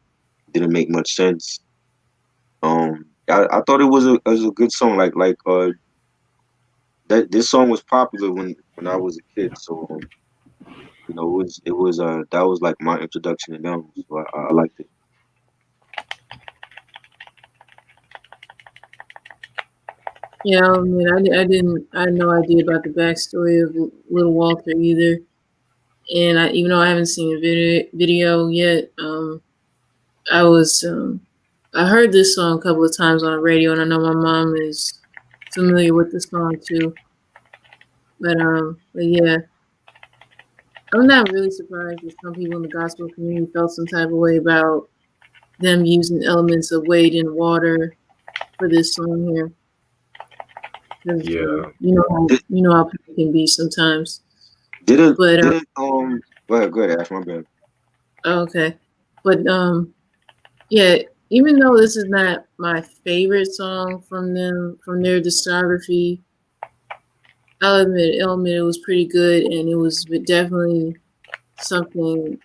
Didn't make much sense. I thought it was a good song. Like that this song was popular when I was a kid. So it was that was like my introduction to them. So I liked it. Yeah, I mean, I had no idea about the backstory of Little Walter either. And even though I haven't seen a video yet, I heard this song a couple of times on the radio, and I know my mom is familiar with the song too. But yeah, I'm not really surprised that some people in the gospel community felt some type of way about them using elements of Wade and Water for this song here. Because Yeah, Did, you know how people can be sometimes. didn't But didn't go ahead, Ash, my bad. okay, but yeah. Even though this is not my favorite song from them from their discography, I'll admit it was pretty good, and it was definitely something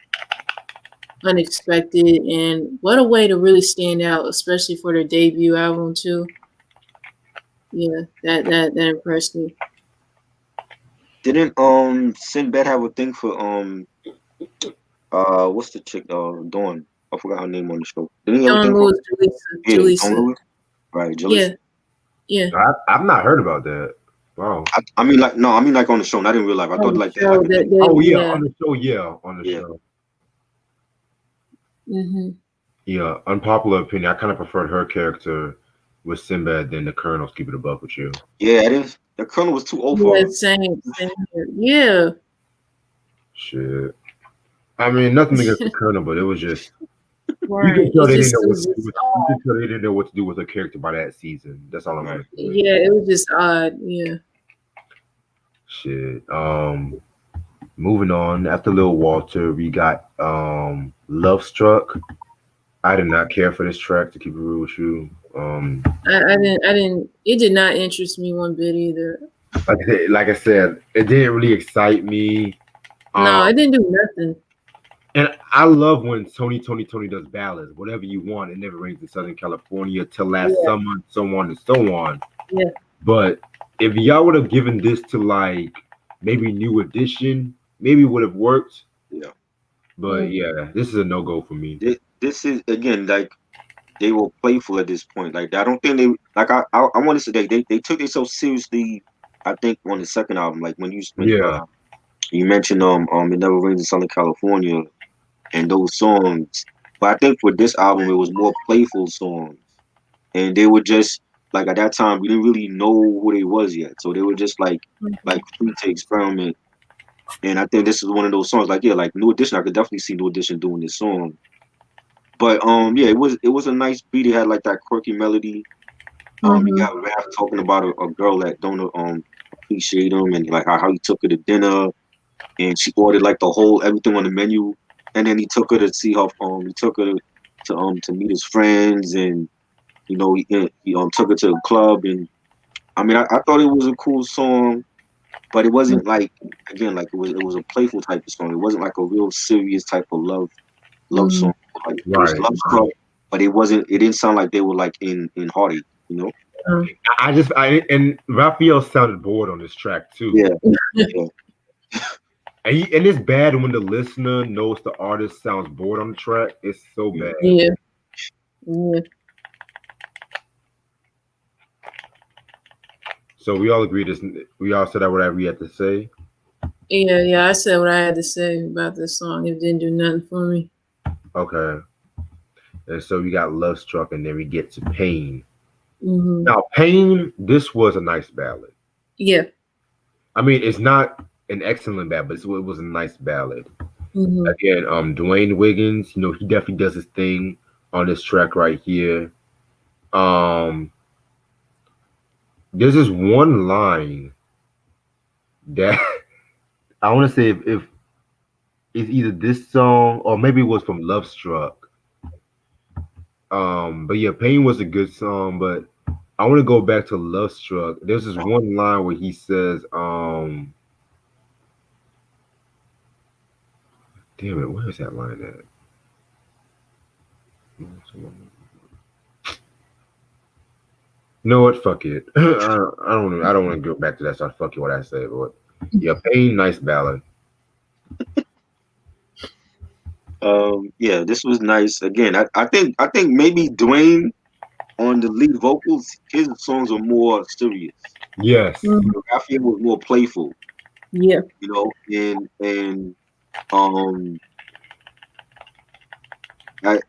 unexpected, and what a way to really stand out, especially for their debut album too. Yeah, that impressed me. Didn't Sinbad have a thing for what's the chick Dawn? I forgot her name on the show. Didn't he have a Dawn thing for Lewis, yeah, Dawn Jaleesa. Lewis? Right, Yeah, Jalissa. yeah. I've not heard about that. Wow. I mean like no, I mean like on the show. And I didn't realize. I On thought the like they had show like a that thing. Oh they, yeah, yeah. on the show. Yeah, on the Yeah. show. Mhm. Yeah, unpopular opinion. I kind of preferred her character with Sinbad than the Colonel's. Keep it a buck with you. Yeah, it is. The Colonel was too old for Yeah, her. same here. Yeah. Shit. I mean, nothing against the Colonel, but it was just you Right. can tell they didn't know It what was to do just with. You can tell they didn't know what to do with her character by that season. That's all I'm Right. gonna say. yeah, it was just odd. Yeah. Shit. Moving on. After Lil Walter, we got Love Struck. I did not care for this track to keep it real with you. I didn't it did not interest me one bit either. Like I said, it didn't really excite me. No, Um, it didn't do nothing. and I love when Tony does ballads. Whatever you want, it never rains in Southern California till last Yeah, summer, so on and so on. yeah. But if y'all would have given this to like maybe New Edition, maybe it would have worked. Yeah. But yeah, this is a no go for me. This is again like they were playful at this point. Like I don't think they like I want to say they took themselves seriously. I think on the second album, like when Yeah, you mentioned It Never Rains in Southern California and those songs, but I think for this album it was more playful songs, and they were just like at that time we didn't really know who they was yet, so they were just like free to experiment. And I think this is one of those songs like yeah, like New Edition. I could definitely see New Edition doing this song. But yeah, it was a nice beat. It had like that quirky melody. You Mm-hmm. got Raph talking about a girl that don't appreciate him and like how he took her to dinner and she ordered like the whole everything on the menu, and then he took her to see her he took her to meet his friends, and he took her to the club. And I mean I thought it was a cool song, but it wasn't like again like it was a playful type of song. It wasn't like a real serious type of love Mm-hmm. song. Like it was right. love struck, but it didn't sound like they were like in heartache, you know? I and Raphael sounded bored on this track too. Yeah, yeah, And it's bad when the listener knows the artist sounds bored on the track. It's so yeah. bad. Yeah. Yeah. So we all agree this. We all said that whatever we had to say. Yeah, I said what I had to say about this song. It didn't do nothing for me. Okay. And so we got Love Struck, and then we get to Pain. Mm-hmm. Now, Pain, this was a nice ballad. Yeah. I mean, it's not an excellent ballad, but it was a nice ballad. Mm-hmm. Again, Dwayne Wiggins, he definitely does his thing on this track right here. There's this one line that I want to say if it's either this song or maybe it was from Love Struck. But yeah, Pain was a good song, but I want to go back to Love Struck. There's this one line where he says, damn it, where is that line at? You know what? Fuck it. I don't want to go back to that. So fuck you what I say, but yeah, Pain, nice ballad. Yeah, this was nice. Again, I think maybe Dwayne on the lead vocals, his songs are more serious. Yes. Mm-hmm. Raphael was more playful, Yeah. and um,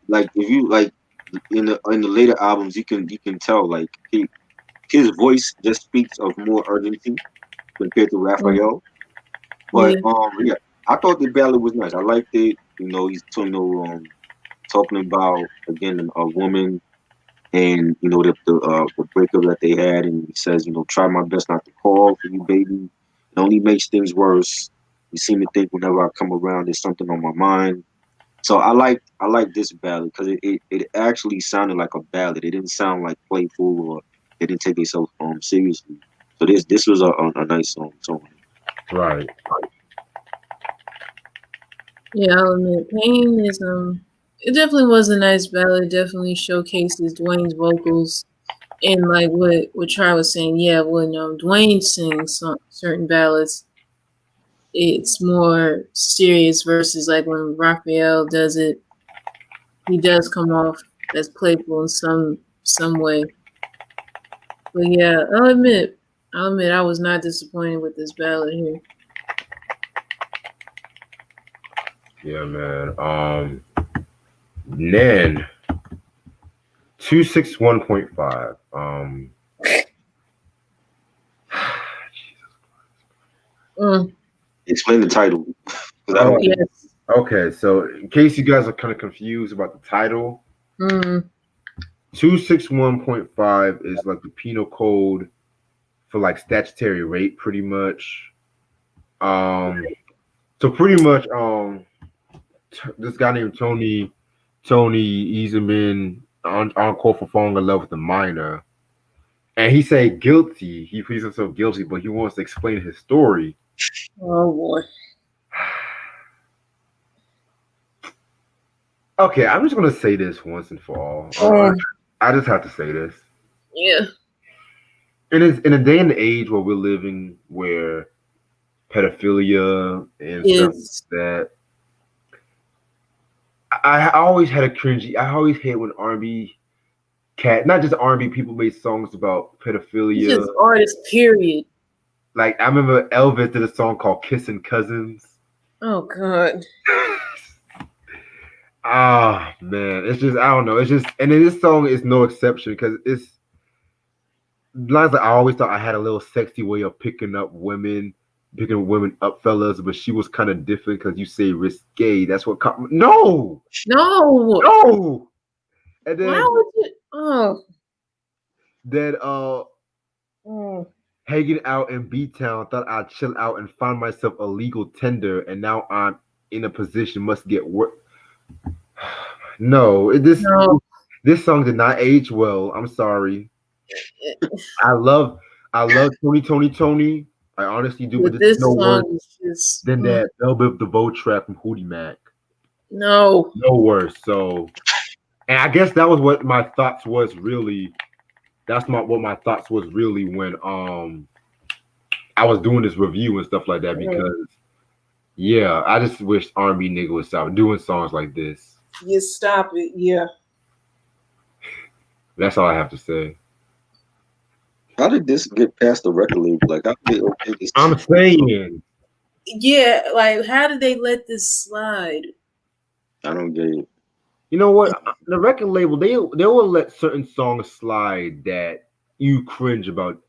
like if you like in the later albums, you can tell like his voice just speaks of more urgency compared to Raphael. But Yeah. yeah, I thought the ballad was nice. I liked it. He's talking about again a woman and the breakup that they had, and he says, try my best not to call for you, baby. It only makes things worse. You seem to think whenever I come around, there's something on my mind. So I like this ballad because it actually sounded like a ballad. It didn't sound like playful or they didn't take themselves seriously. So this was a nice song. Right. Yeah, I'll admit, Pain is it definitely was a nice ballad. It definitely showcases Dwayne's vocals and like what Try was saying. Yeah, when Dwayne sings certain ballads, it's more serious versus like when Raphael does it. He does come off as playful in some way. But yeah, I'll admit, I was not disappointed with this ballad here. Yeah, man. Then 261.5. Mm, Explain the title because I Oh, don't get it. yes. okay. So in case you guys are kind of confused about the title, Mm, 261.5 is like the penal code for like statutory rape, pretty much. Um, so pretty much, this guy named Tony, he's been on court for falling in love with a minor, and he said guilty. He pleads himself guilty, but he wants to explain his story. oh boy. Okay, I'm just gonna say this once and for all. I just have to say this. Yeah. In a day and age where we're living, where pedophilia and stuff like Yes. that, I always had a cringy. I always hate when R&B not just R&B people made songs about He's pedophilia. just artist, period. Like I remember Elvis did a song called "Kissing Cousins." Oh god. Ah man, it's just I don't know. It's just and then this song is no exception because it's lines that I always thought I had a little sexy way of picking women up, fellas, but she was kind of different because you say risque. That's what no, No. no. And Why then would you? Oh. then Mm. hanging out in B Town, thought I'd chill out and find myself a legal tender, and now I'm in a position must get work. No, No. this song did not age well. I'm sorry. I love Tony. I honestly do, but But this is no this worse song is just than that Velvet DeVoe track from Hootie Mac. no. No worse. So, and I guess that was what my thoughts was really. That's what my thoughts was really when I was doing this review and stuff like that Mm. because yeah, I just wish R&B nigga would stop doing songs like this. You stop it. Yeah. That's all I have to say. How did this get past the record label? Like, how did they okay this I'm song? saying, Yeah. Like, how did they let this slide? I don't get it. you know what? The record label they will let certain songs slide that you cringe about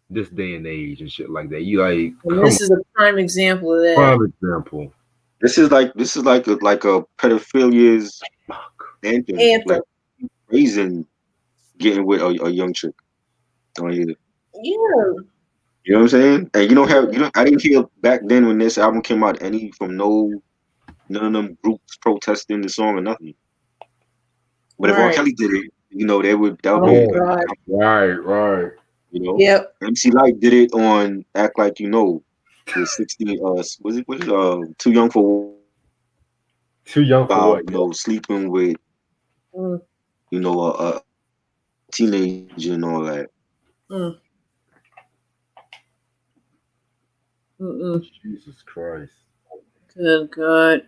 this day and age and shit like that. You like, And come this is a prime example of on, that. prime example. This is like a pedophilia's anthem, Anthem. like raising getting with a young chick. Don't hear it. Yeah. You know what I'm saying? And you know I didn't hear back then when this album came out any from none of them groups protesting the song or nothing. But if R. Right. Kelly did it, that would Oh be Oh, God. right. you know. Yep. MC Light did it on Act Like You Know with 16 was it Too Young for Too young for about what? sleeping with Mm, a teenager and all that. mm, mm. Jesus Christ. Good God.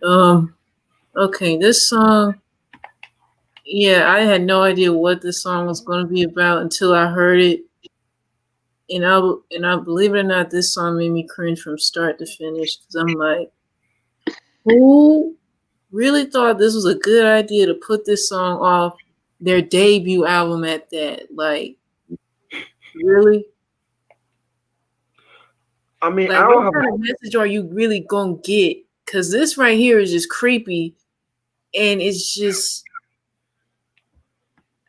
Okay, this song. Yeah, I had no idea what this song was going to be about until I heard it, and I believe it or not, this song made me cringe from start to finish because I'm like, who really thought this was a good idea to put this song off their debut album at that? Like, really? I mean, I Like, don't what have. kind of message are you really gonna get? Because this right here is just creepy, and it's just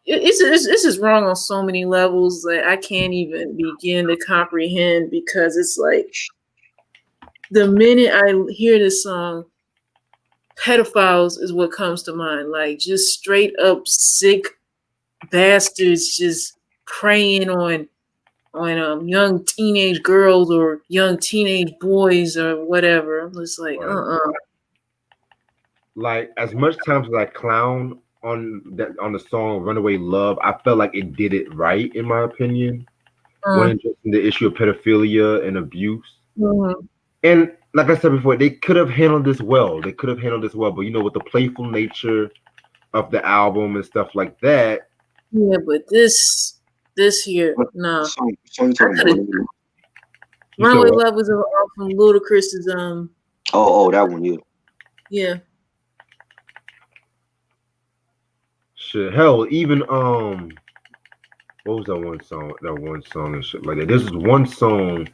it's just wrong on so many levels that I can't even begin to comprehend. Because it's like the minute I hear this song, pedophiles is what comes to mind. Like just straight up sick bastards just preying on young teenage girls or young teenage boys or whatever. I'm just like, Right. like as much times as I clown on the song "Runaway Love," I felt like it did it right in my opinion when Mm, addressing the issue of pedophilia and abuse. mhm. And like I said before, they could have handled this well. They could have handled this well, but with the playful nature of the album and stuff like that, Yeah, but this here, What nah. song you I talking could have. about? you said Runaway what? Love was off from Ludacris's Oh, that one, yeah. yeah. Shit, hell, even what was that one song? That one song and shit like that. This is one song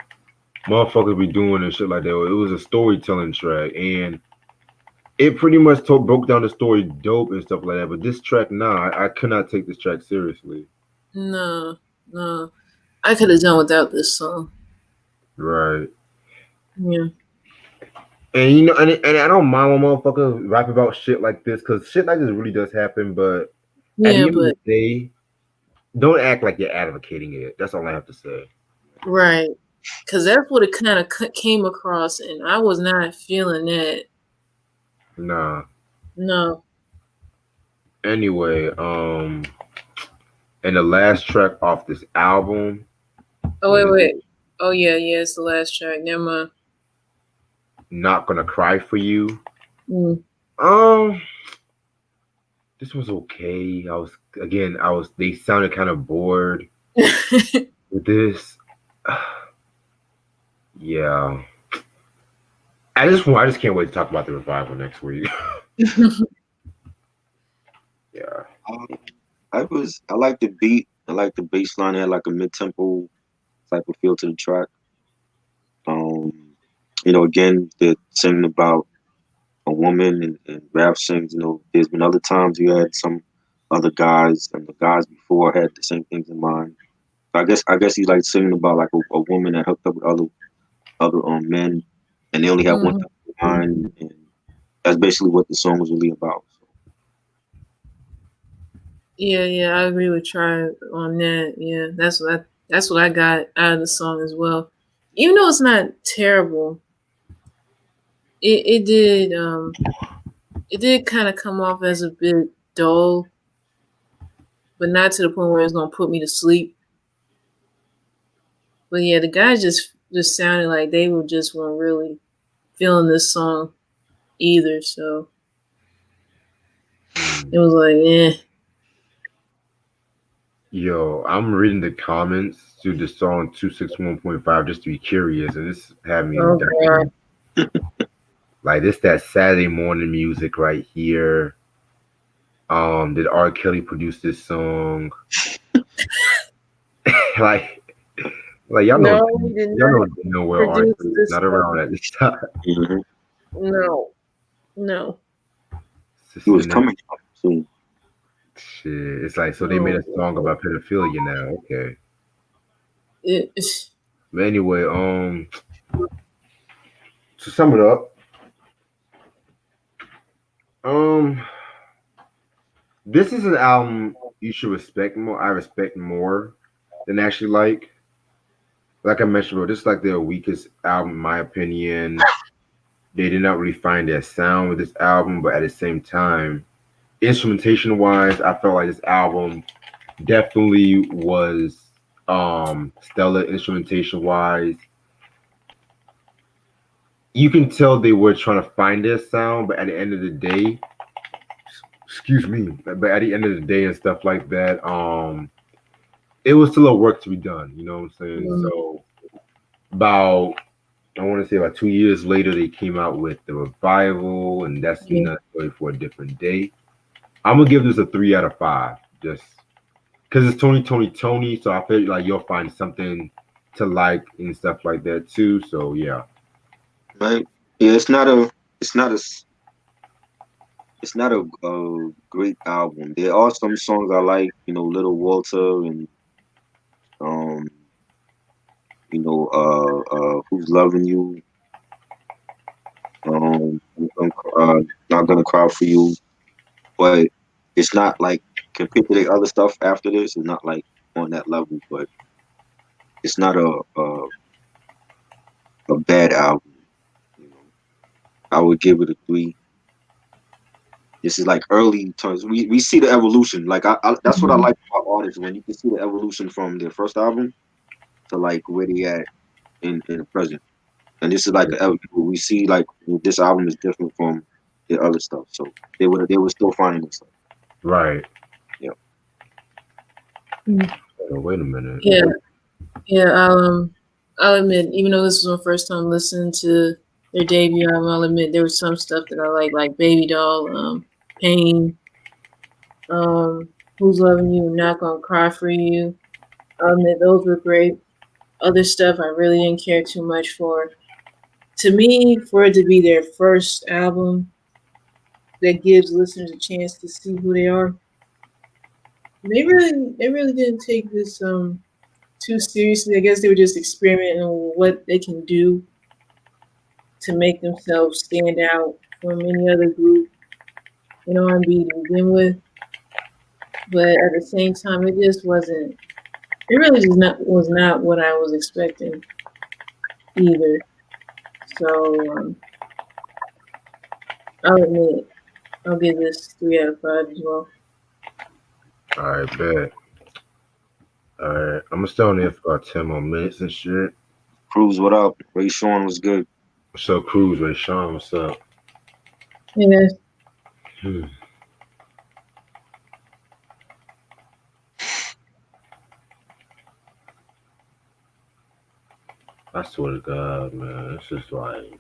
motherfuckers be doing and shit like that. It was a storytelling track, and it pretty much broke down the story dope and stuff like that. But this track, nah, I could not take this track seriously. No, no. I could have done without this song. Right. Yeah. And and I don't mind when motherfuckers rap about shit like this because shit like this really does happen. But at Yeah, the end of but the day, don't act like you're advocating it. That's all I have to say. right. Cause that's what it kind of came across, and I was not feeling that. Nah. No. Anyway, and the last track off this album, Oh what wait, is it? wait. Oh yeah, yeah. It's the last track. Never mind. Not Gonna Cry for You. Mm. Um, this was okay. They sounded kind of bored with this. Yeah. I just can't wait to talk about the revival next week. Yeah. Um, I like the beat. I like the bass line. It had like a mid tempo type of feel to the track. Um, again, they're singing about a woman and rap sings. There's been other times you had some other guys, and the guys before had the same things in mind. I guess he's like singing about like a woman that hooked up with other men, and they only have one Mhm. thing in mind, and that's basically what the song was really about. So, Yeah, yeah. I agree with Try on that. Yeah, that's what I got out of the song as well. Even though it's not terrible, it did kind of come off as a bit dull, but not to the point where it's gonna put me to sleep. But yeah, the guys just sounded like they were just weren't really feeling this song either. So Mm. it was like, eh. Yo, I'm reading the comments to the song 261.5 just to be curious, and this had me Oh god. dying. Like this that Saturday morning music right here. Did R. Kelly produce this song? like like No, we did y'all not know where R. produce Kelly is this not song. around at this time. mhm. No, no, He was Systematic coming up soon. shit. It's like so they made no. a song about pedophilia now. Okay. It, But anyway, to sum it up, um, this is an album you should respect more. I respect more than actually like. Like I mentioned, bro, this is like their weakest album, in my opinion. They did not really find their sound with this album, but at the same time, instrumentation wise, I felt like this album definitely was stellar instrumentation wise. You can tell they were trying to find their sound, but at the end of the day, excuse me, but at the end of the day and stuff like that, it was still a work to be done. You know what I'm saying? mm, So about I want to say about 2 years later, they came out with the revival, and that's yeah, another story for a different day. I'm gonna give this a 3 out of 5, just because it's Tony. So I feel like you'll find something to like and stuff like that too. So yeah, Right? Yeah, it's not a great album. There are some songs I like, Little Walter and um, Who's Loving You, Not Gonna Cry for You, but it's not like compared to the other stuff after this, it's not like on that level, but it's not a bad album, you know. I would give it a 3. This is like early times. We see the evolution. Like that's what I Mhm. like about artists when you can see the evolution from their first album to like where they at in the present. And this is like we see like this album is different from the other stuff. So they were still finding this stuff. Right. Yeah. Mm. Oh, wait a minute. Yeah, yeah. I'll admit, even though this was my first time listening to their debut album, I'll admit there was some stuff that I like Baby Doll, Pain, Who's Loving You, Not Gonna Cry for You. I'll admit those were great. Other stuff I really didn't care too much for. To me, for it to be their first album that gives listeners a chance to see who they are, they really didn't take this too seriously. I guess they were just experimenting on what they can do to make themselves stand out from any other group in R&B to begin with. But at the same time, it just wasn't. It really just not was not what I was expecting either. So I'll admit I'll give this 3 out of 5 as well. All right, bet. All right, I'm gonna stay on there for about 10 more minutes and shit. Cruz, what up? Ray Sean was good. What's up, Cruz? Ray Sean, what's up? Yeah, Hmm. I swear to God, man, it's just like,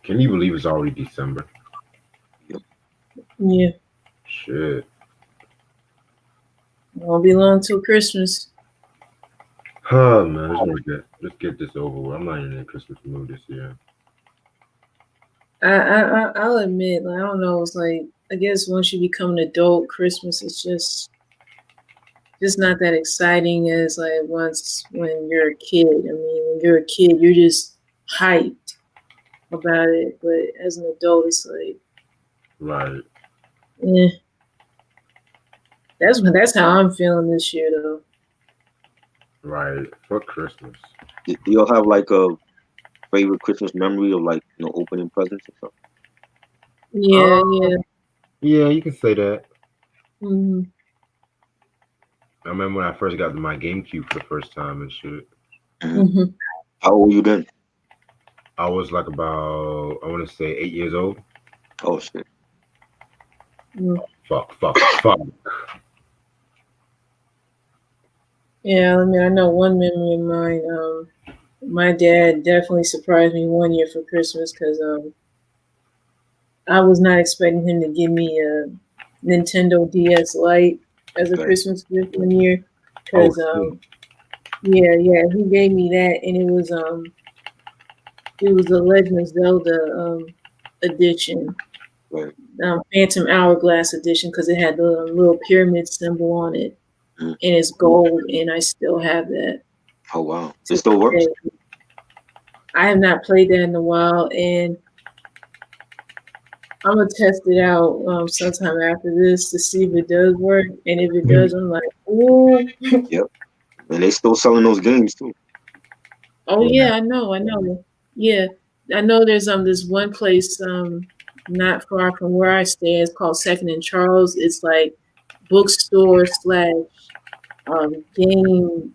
can you believe it's already December? yeah. Shit. Won't be long till Christmas. Oh man, let's get this over with. I'm not even in the Christmas mood this year. I'll admit, like, I don't know. It's like I guess once you become an adult, Christmas is just not that exciting as like once when you're a kid. I mean, when you're a kid, you're just hyped about it, but as an adult, it's like, Right, eh. That's how I'm feeling this year, though. right. For Christmas. Do y'all have like a favorite Christmas memory of like opening presents or something? Yeah, yeah. Yeah, you can say that. Hmm. I remember when I first got my GameCube for the first time and shit. Hmm. How old were you then? I was like about, I want to say 8 years old. Oh shit. Fuck. Yeah, I mean, I know one memory of mine. My dad definitely surprised me one year for Christmas because I was not expecting him to give me a Nintendo DS Lite as a Okay. Christmas gift one year. Oh, Because shit. yeah, he gave me that, and it was the Legend of Zelda edition, Right. Phantom Hourglass edition, because it had the little pyramid symbol on it, Mm. and it's gold, and I still have that. Oh wow. To It still this works? day. I have not played that in a while, and I'm gonna test it out sometime after this to see if it does work. And if it does, I'm like, ooh, Yep. And they still selling those games too. oh Yeah. yeah, I know. Yeah, I know. There's this one place not far from where I stay. It's called Second and Charles. It's like bookstore slash game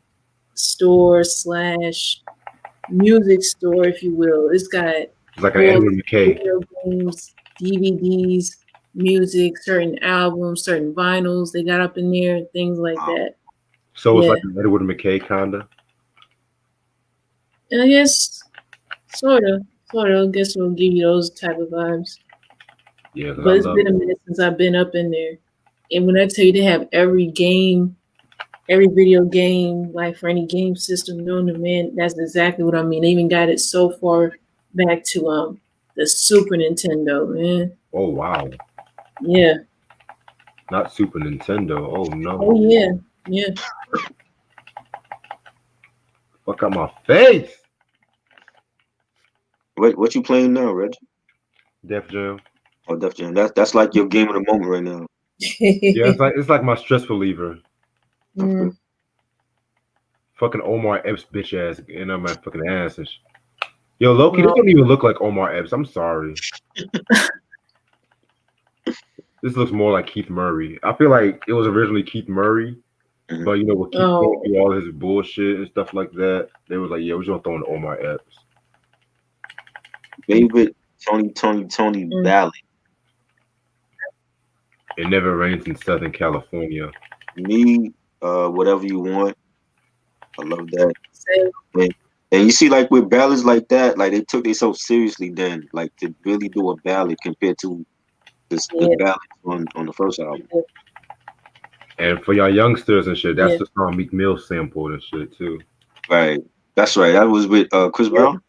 store slash music store, if you will. It's got It's like an books, Edward McKay. video games, DVDs, music, certain albums, certain vinyls they got up in there, things like Wow. that. So it's Yeah. like an Edward McKay kinda. And I guess sort of. I guess it'll give you those type of vibes. Yeah, because I But it's love been a minute since I've been up in there. And when I tell you they have every game, every video game, like for any game system known to man, that's exactly what I mean. They even got it so far back to the Super Nintendo, man. Oh wow. Yeah. Not Super Nintendo. Oh no. Oh yeah. Yeah. Fuck out my face. What you playing now, Reg? Def Jam. Oh, Def Jam. That's like your game of the moment right now. Yeah, it's like my stress reliever. Mm. Fucking Omar Epps bitch ass in on my fucking ass and Yo, Loki, this Well, don't even look like Omar Epps. I'm sorry. This looks more like Keith Murray. I feel like it was originally Keith Murray, Mhm. but with Keith going Oh, through all his bullshit and stuff like that, they was like, yeah, we're just gonna throw in Omar Epps. Favorite Tony mm, ballad. It never rains in Southern California. Me, whatever you want. I love that. same. And, and you see, like with ballads like that, like they took themselves seriously then, like to really do a ballad compared to the Yeah, ballads on the first album. yeah, And for y'all youngsters and shit, that's yeah, the song Meek Mill sampled and shit too. Right. That's right. That was with Chris yep, Brown.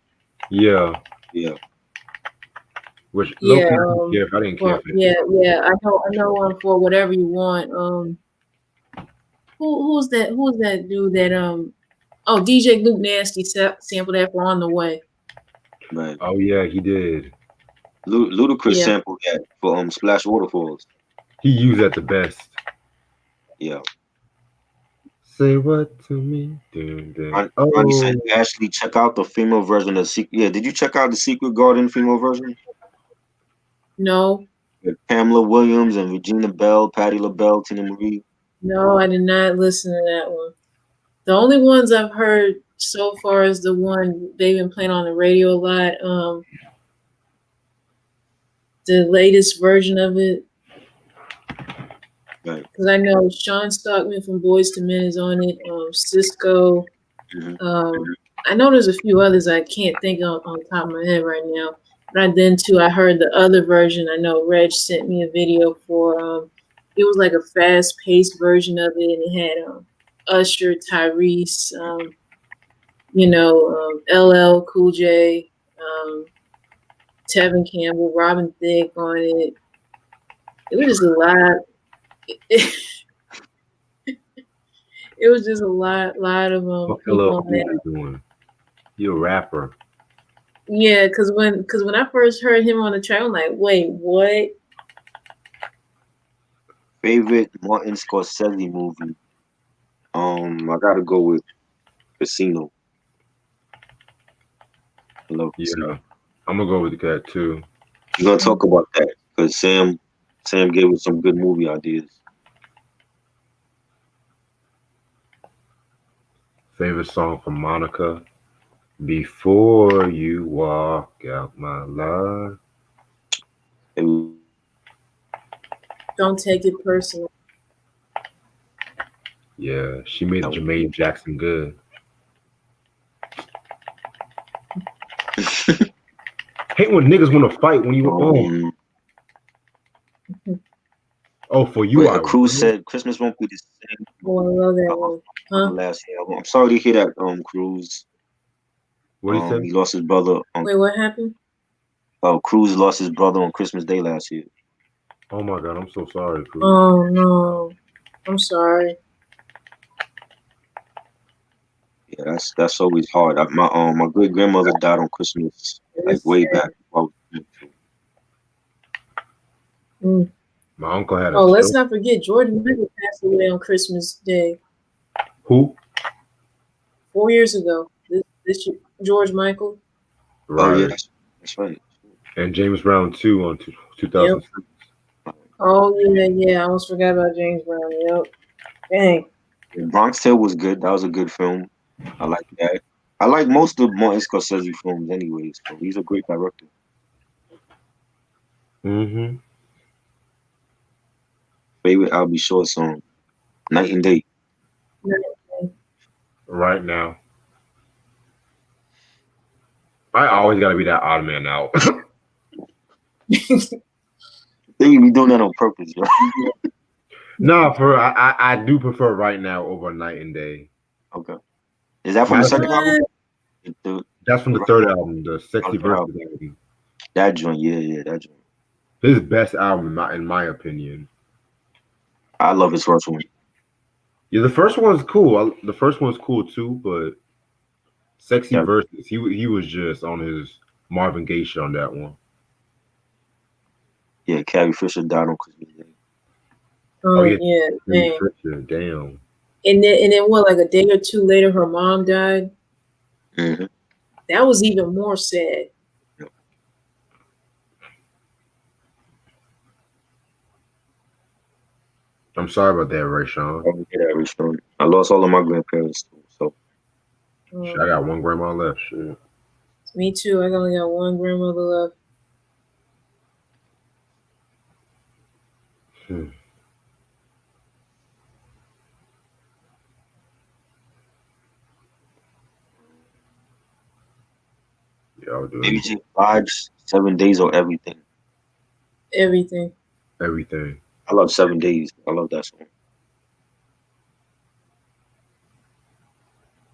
Yeah, Yeah. which low yeah. key I didn't care For for yeah, that. yeah. I know. For whatever you want. Who's that dude that Oh, DJ Luke Nasty sampled that for On the Way. Right. Oh yeah, he did. Ludacris Yeah, sampled that for Splash Waterfalls. He used that the best. Yeah. Say what to me? Dun, dun. Ronnie said, Oh, Ashley, check out the female version of Secret. Yeah, did you check out the Secret Garden female version? no, With Pamela Williams and Regina Bell, Patti LaBelle, Tina Marie. no, I did not listen to that one. The only ones I've heard so far is the one they've been playing on the radio a lot. The latest version of it, Right. because I know Sean Stockman from Boys to Men is on it. Cisco. Mm-hmm. I know there's a few others I can't think of on top of my head right now. But then too, I heard the other version. I know Reg sent me a video for. It was like a fast-paced version of it, and it had Usher, Tyrese, LL Cool J, Tevin Campbell, Robin Thicke on it. It was just a lot. It was just a lot of what LL people on Cool that. J doing? He a rapper. Yeah, because when I first heard him on the track, I'm like, wait, what? Favorite Martin Scorsese movie? I gotta go with Casino. I love Casino. Yeah, I'm gonna go with that too. We're gonna talk about that because Sam gave us some good movie ideas. Favorite song from Monica? Before you walk out my life. And Don't take it personal. Yeah, she made Jermaine Jackson good. Hate when niggas want to fight when you for you I Cruz will. said Christmas won't be the same Oh, I love that one. on the Huh? last year. I'm sorry to hear that, Cruz. What he said? He lost his brother. Wait, what happened? Cruz lost his brother on Christmas Day last year. Oh my god, I'm so sorry, Cruz. Oh no, I'm sorry. Yeah, that's always hard. My great grandmother died on Christmas, like It's way sad. back. Mm. My uncle had a Oh, let's stroke. not forget George Michael passed away on Christmas Day Who? 4 years ago. This George Michael. Oh yeah, Right. that's right. And James Brown too on Yep. 2006. Oh yeah. I almost forgot about James Brown. Yep. Dang. Bronx Tale was good. That was a good film. I like that. I like most of Martin Scorsese films, anyways. So he's a great director. Mm-hmm. Favorite I'll Be Sure song, Night and Day. Right now. I always gotta be that odd man out. They be doing that on purpose, yo. Nah, I do prefer Right Now over Night and Day. Okay. Is that from the second album? That's from the third album, the Sexy third Verses album. That joint, yeah, that joint. His best album, in my opinion. I love his first one. Yeah, the first one's cool. The first one's cool too, but Sexy Verses, he was just on his Marvin Gaye shit on that one. Yeah, Carrie Fisher died on Christmas Day. Oh yeah, Carrie Fisher, damn. And then what? Like a day or two later, her mom died. Mm-hmm. That was even more sad. I'm sorry about that, Ray Sean. I don't get that restraint. I lost all of my grandparents too, so Shit, I got one grandma left. Shit. Me too. I only got one grandmother left. Hmm. Yeah, I'll do maybe anything. just 5, 7 days or everything. Everything. Everything. I love 7 days. I love that song.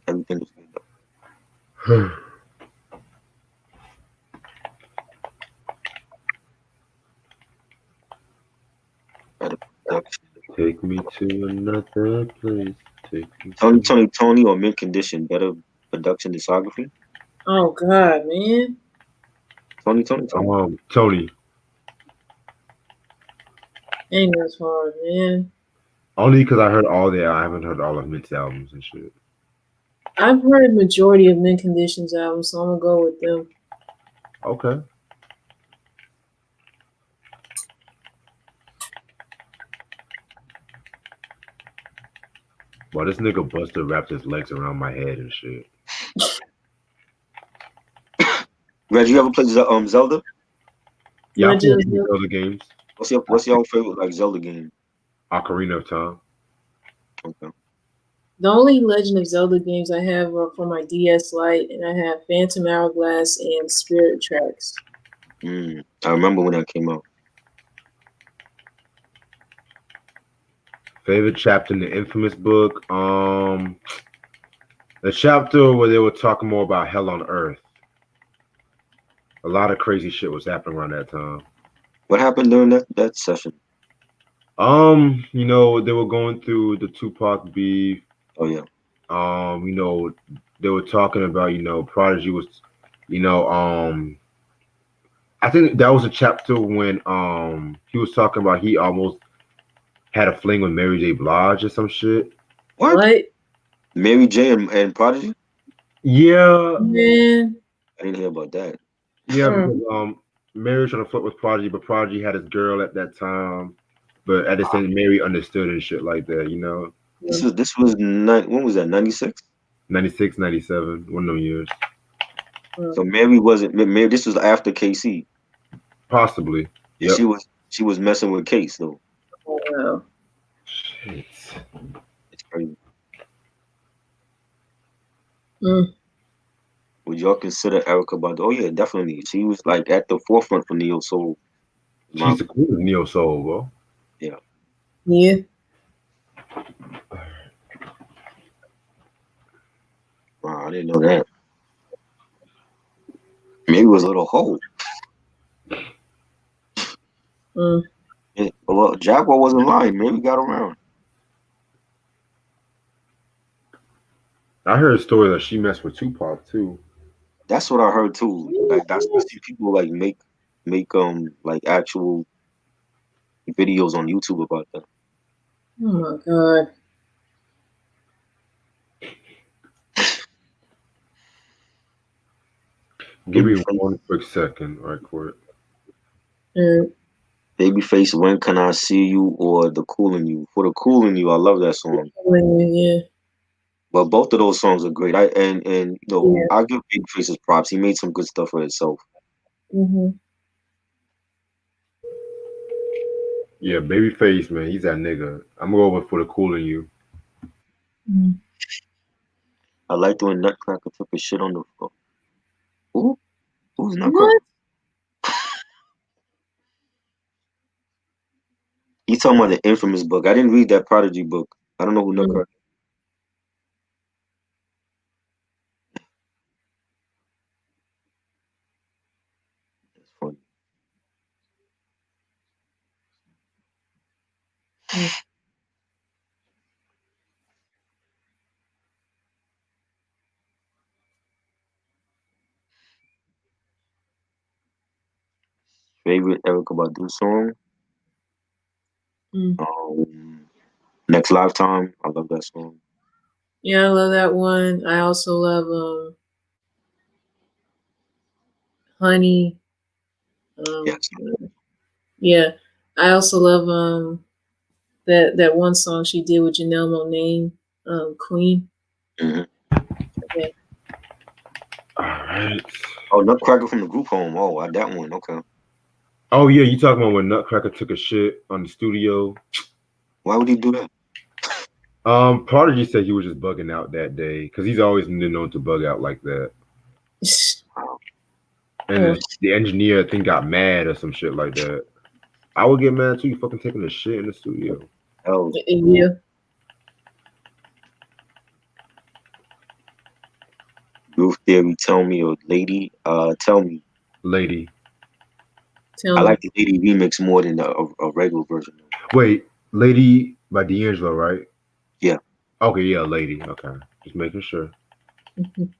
Everything is good though. Better production. Take me to another place. Take me Tony, to. Tony, Tony, or mint condition. Better production discography. Oh God, man. Tony, Tony, Tony. Tony. Ain't that's hard, man. Only because I heard all that. I haven't heard all of Mint's albums and shit. I've heard majority of Mint Conditions albums, so I'm gonna go with them. Okay. Well, this nigga Buster wrapped his legs around my head and shit. Reg, you ever played Zelda? Yeah, I play Legend a of few Zelda. Zelda games. What's your favorite like Zelda game? Ocarina of Time. Okay. The only Legend of Zelda games I have are for my DS Lite, and I have Phantom Hourglass and Spirit Tracks. I remember when that came out. Favorite chapter in the infamous book. The chapter where they were talking more about hell on earth. A lot of crazy shit was happening around that time. What happened during that session? They were going through the Tupac beef. Oh yeah. They were talking about, Prodigy was, I think that was a chapter when he was talking about he almost had a fling with Mary J. Blige or some shit. What? Mary J and Prodigy? Yeah. Man. I didn't hear about that. Yeah, because Mary was trying to flirt with Prodigy, but Prodigy had his girl at that time. But at the same, Mary understood and shit like that. This was when was that? 96. 96, 97, one of them years. So Mary wasn't Mary. This was after KC. Possibly. Yeah. She was messing with Case though. Wow. Shit. It's crazy. Mm. Would y'all consider Erica Badu? Oh yeah, definitely. She was like at the forefront for neo soul. She's the queen of neo soul, bro. Yeah. Yeah. Wow, I didn't know that. Maybe it was a little hoe. Yeah, well, Jaguar wasn't lying. Maybe got around. I heard a story that she messed with Tupac too. That's what I heard too. Like I see people like make like actual videos on YouTube about that. Oh my God. Give me one quick second, right quick. Babyface, When Can I See You, or The Cool in You. For The Cool in You, I love that song. Yeah. But both of those songs are great. I give Babyface his props. He made some good stuff for himself. Yeah, Babyface, man, he's that nigga. I'm gonna go over For the Cool in You. I liked when Nutcracker took a shit on the floor. Who's Nutcracker? What? He's talking about the infamous book. I didn't read that Prodigy book. I don't know who Nutcracker. That's funny. Favorite Erica Badu song? Next Lifetime. I love that song. Yeah, I love that one. I also love Honey. Yes. Yeah. I also love that one song she did with Janelle Monáe, Queen. Mm-hmm. Yeah. All right. Oh, Nutcracker from the group home. Oh, that one. Okay. Oh yeah, you talking about when Nutcracker took a shit on the studio? Why would he do that? Prodigy said he was just bugging out that day because he's always been known to bug out like that. And Oh. the engineer, I think, got mad or some shit like that. I would get mad too. You fucking taking a shit in the studio. Oh, Yeah. Groove Theory, tell me, or Lady, tell me. Lady. Tell I me. like the Lady remix more than a regular version. Wait, Lady by D'Angelo, right? Yeah. Okay, yeah, Lady. Okay, just making sure. Mhm.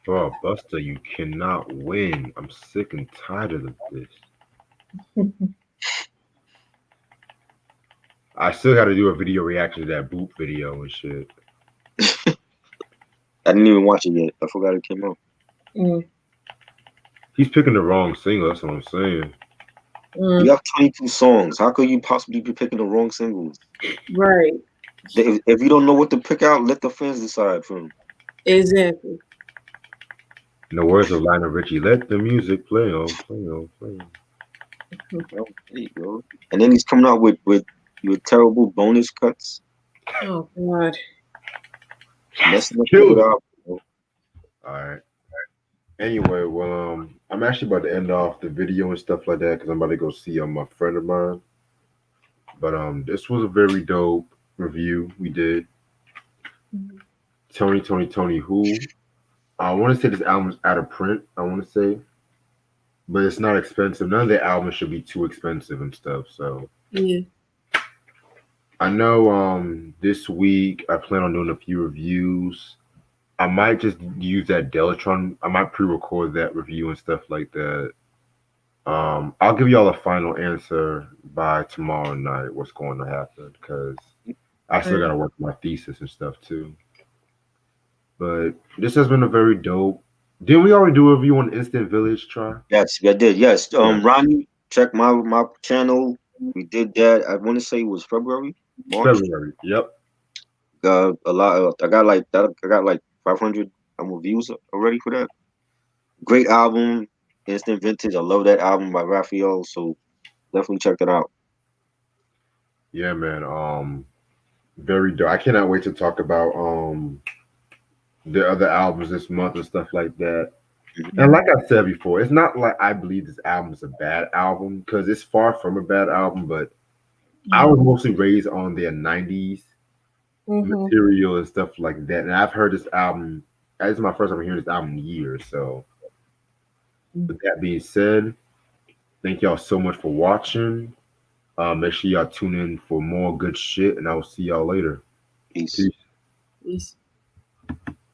Bro, Buster, you cannot win. I'm sick and tired of this. I still got to do a video reaction to that Boop video and shit. I didn't even watch it yet. I forgot it came out. Mm. He's picking the wrong single. That's what I'm saying. You have 22 songs. How could you possibly be picking the wrong singles? Right. If you don't know what to pick out, let the fans decide for him. Exactly. In the words of Lionel Richie, let the music play on, play on, play on. Oh, there you go. And then he's coming out with terrible bonus cuts, Oh God. messing up the Kill good it. album. Bro. All right. Anyway, well, I'm actually about to end off the video and stuff like that because I'm about to go see my friend of mine. But this was a very dope review we did. Toni, who? I want to say this album's out of print. I want to say, but it's not expensive. None of the albums should be too expensive and stuff. So Yeah. I know this week I plan on doing a few reviews. I might just use that Deltron. I might pre-record that review and stuff like that. I'll give y'all a final answer by tomorrow night. What's going to happen? Because I still got to work my thesis and stuff too. But this has been a very dope. Didn't we already do a review on Instant Village? Try. Yes, I did. Yes. Yeah. Ronnie, check my channel. We did that. I want to say it was February, March. February. Yep. A lot. I got like that. I got like 500 reviews already for that. Great album, Instant Vintage. I love that album by Raphael. So definitely check that out. Yeah, man. Very dope. I cannot wait to talk about the other albums this month and stuff like that. Mhm. And like I said before, it's not like I believe this album is a bad album because it's far from a bad album, but I was mostly raised on their 90s material and stuff like that. And I've heard this album, this is my first time hearing this album in years. So, with that being said, thank y'all so much for watching. Make sure y'all tune in for more good shit, and I will see y'all later. Peace. Peace. Peace.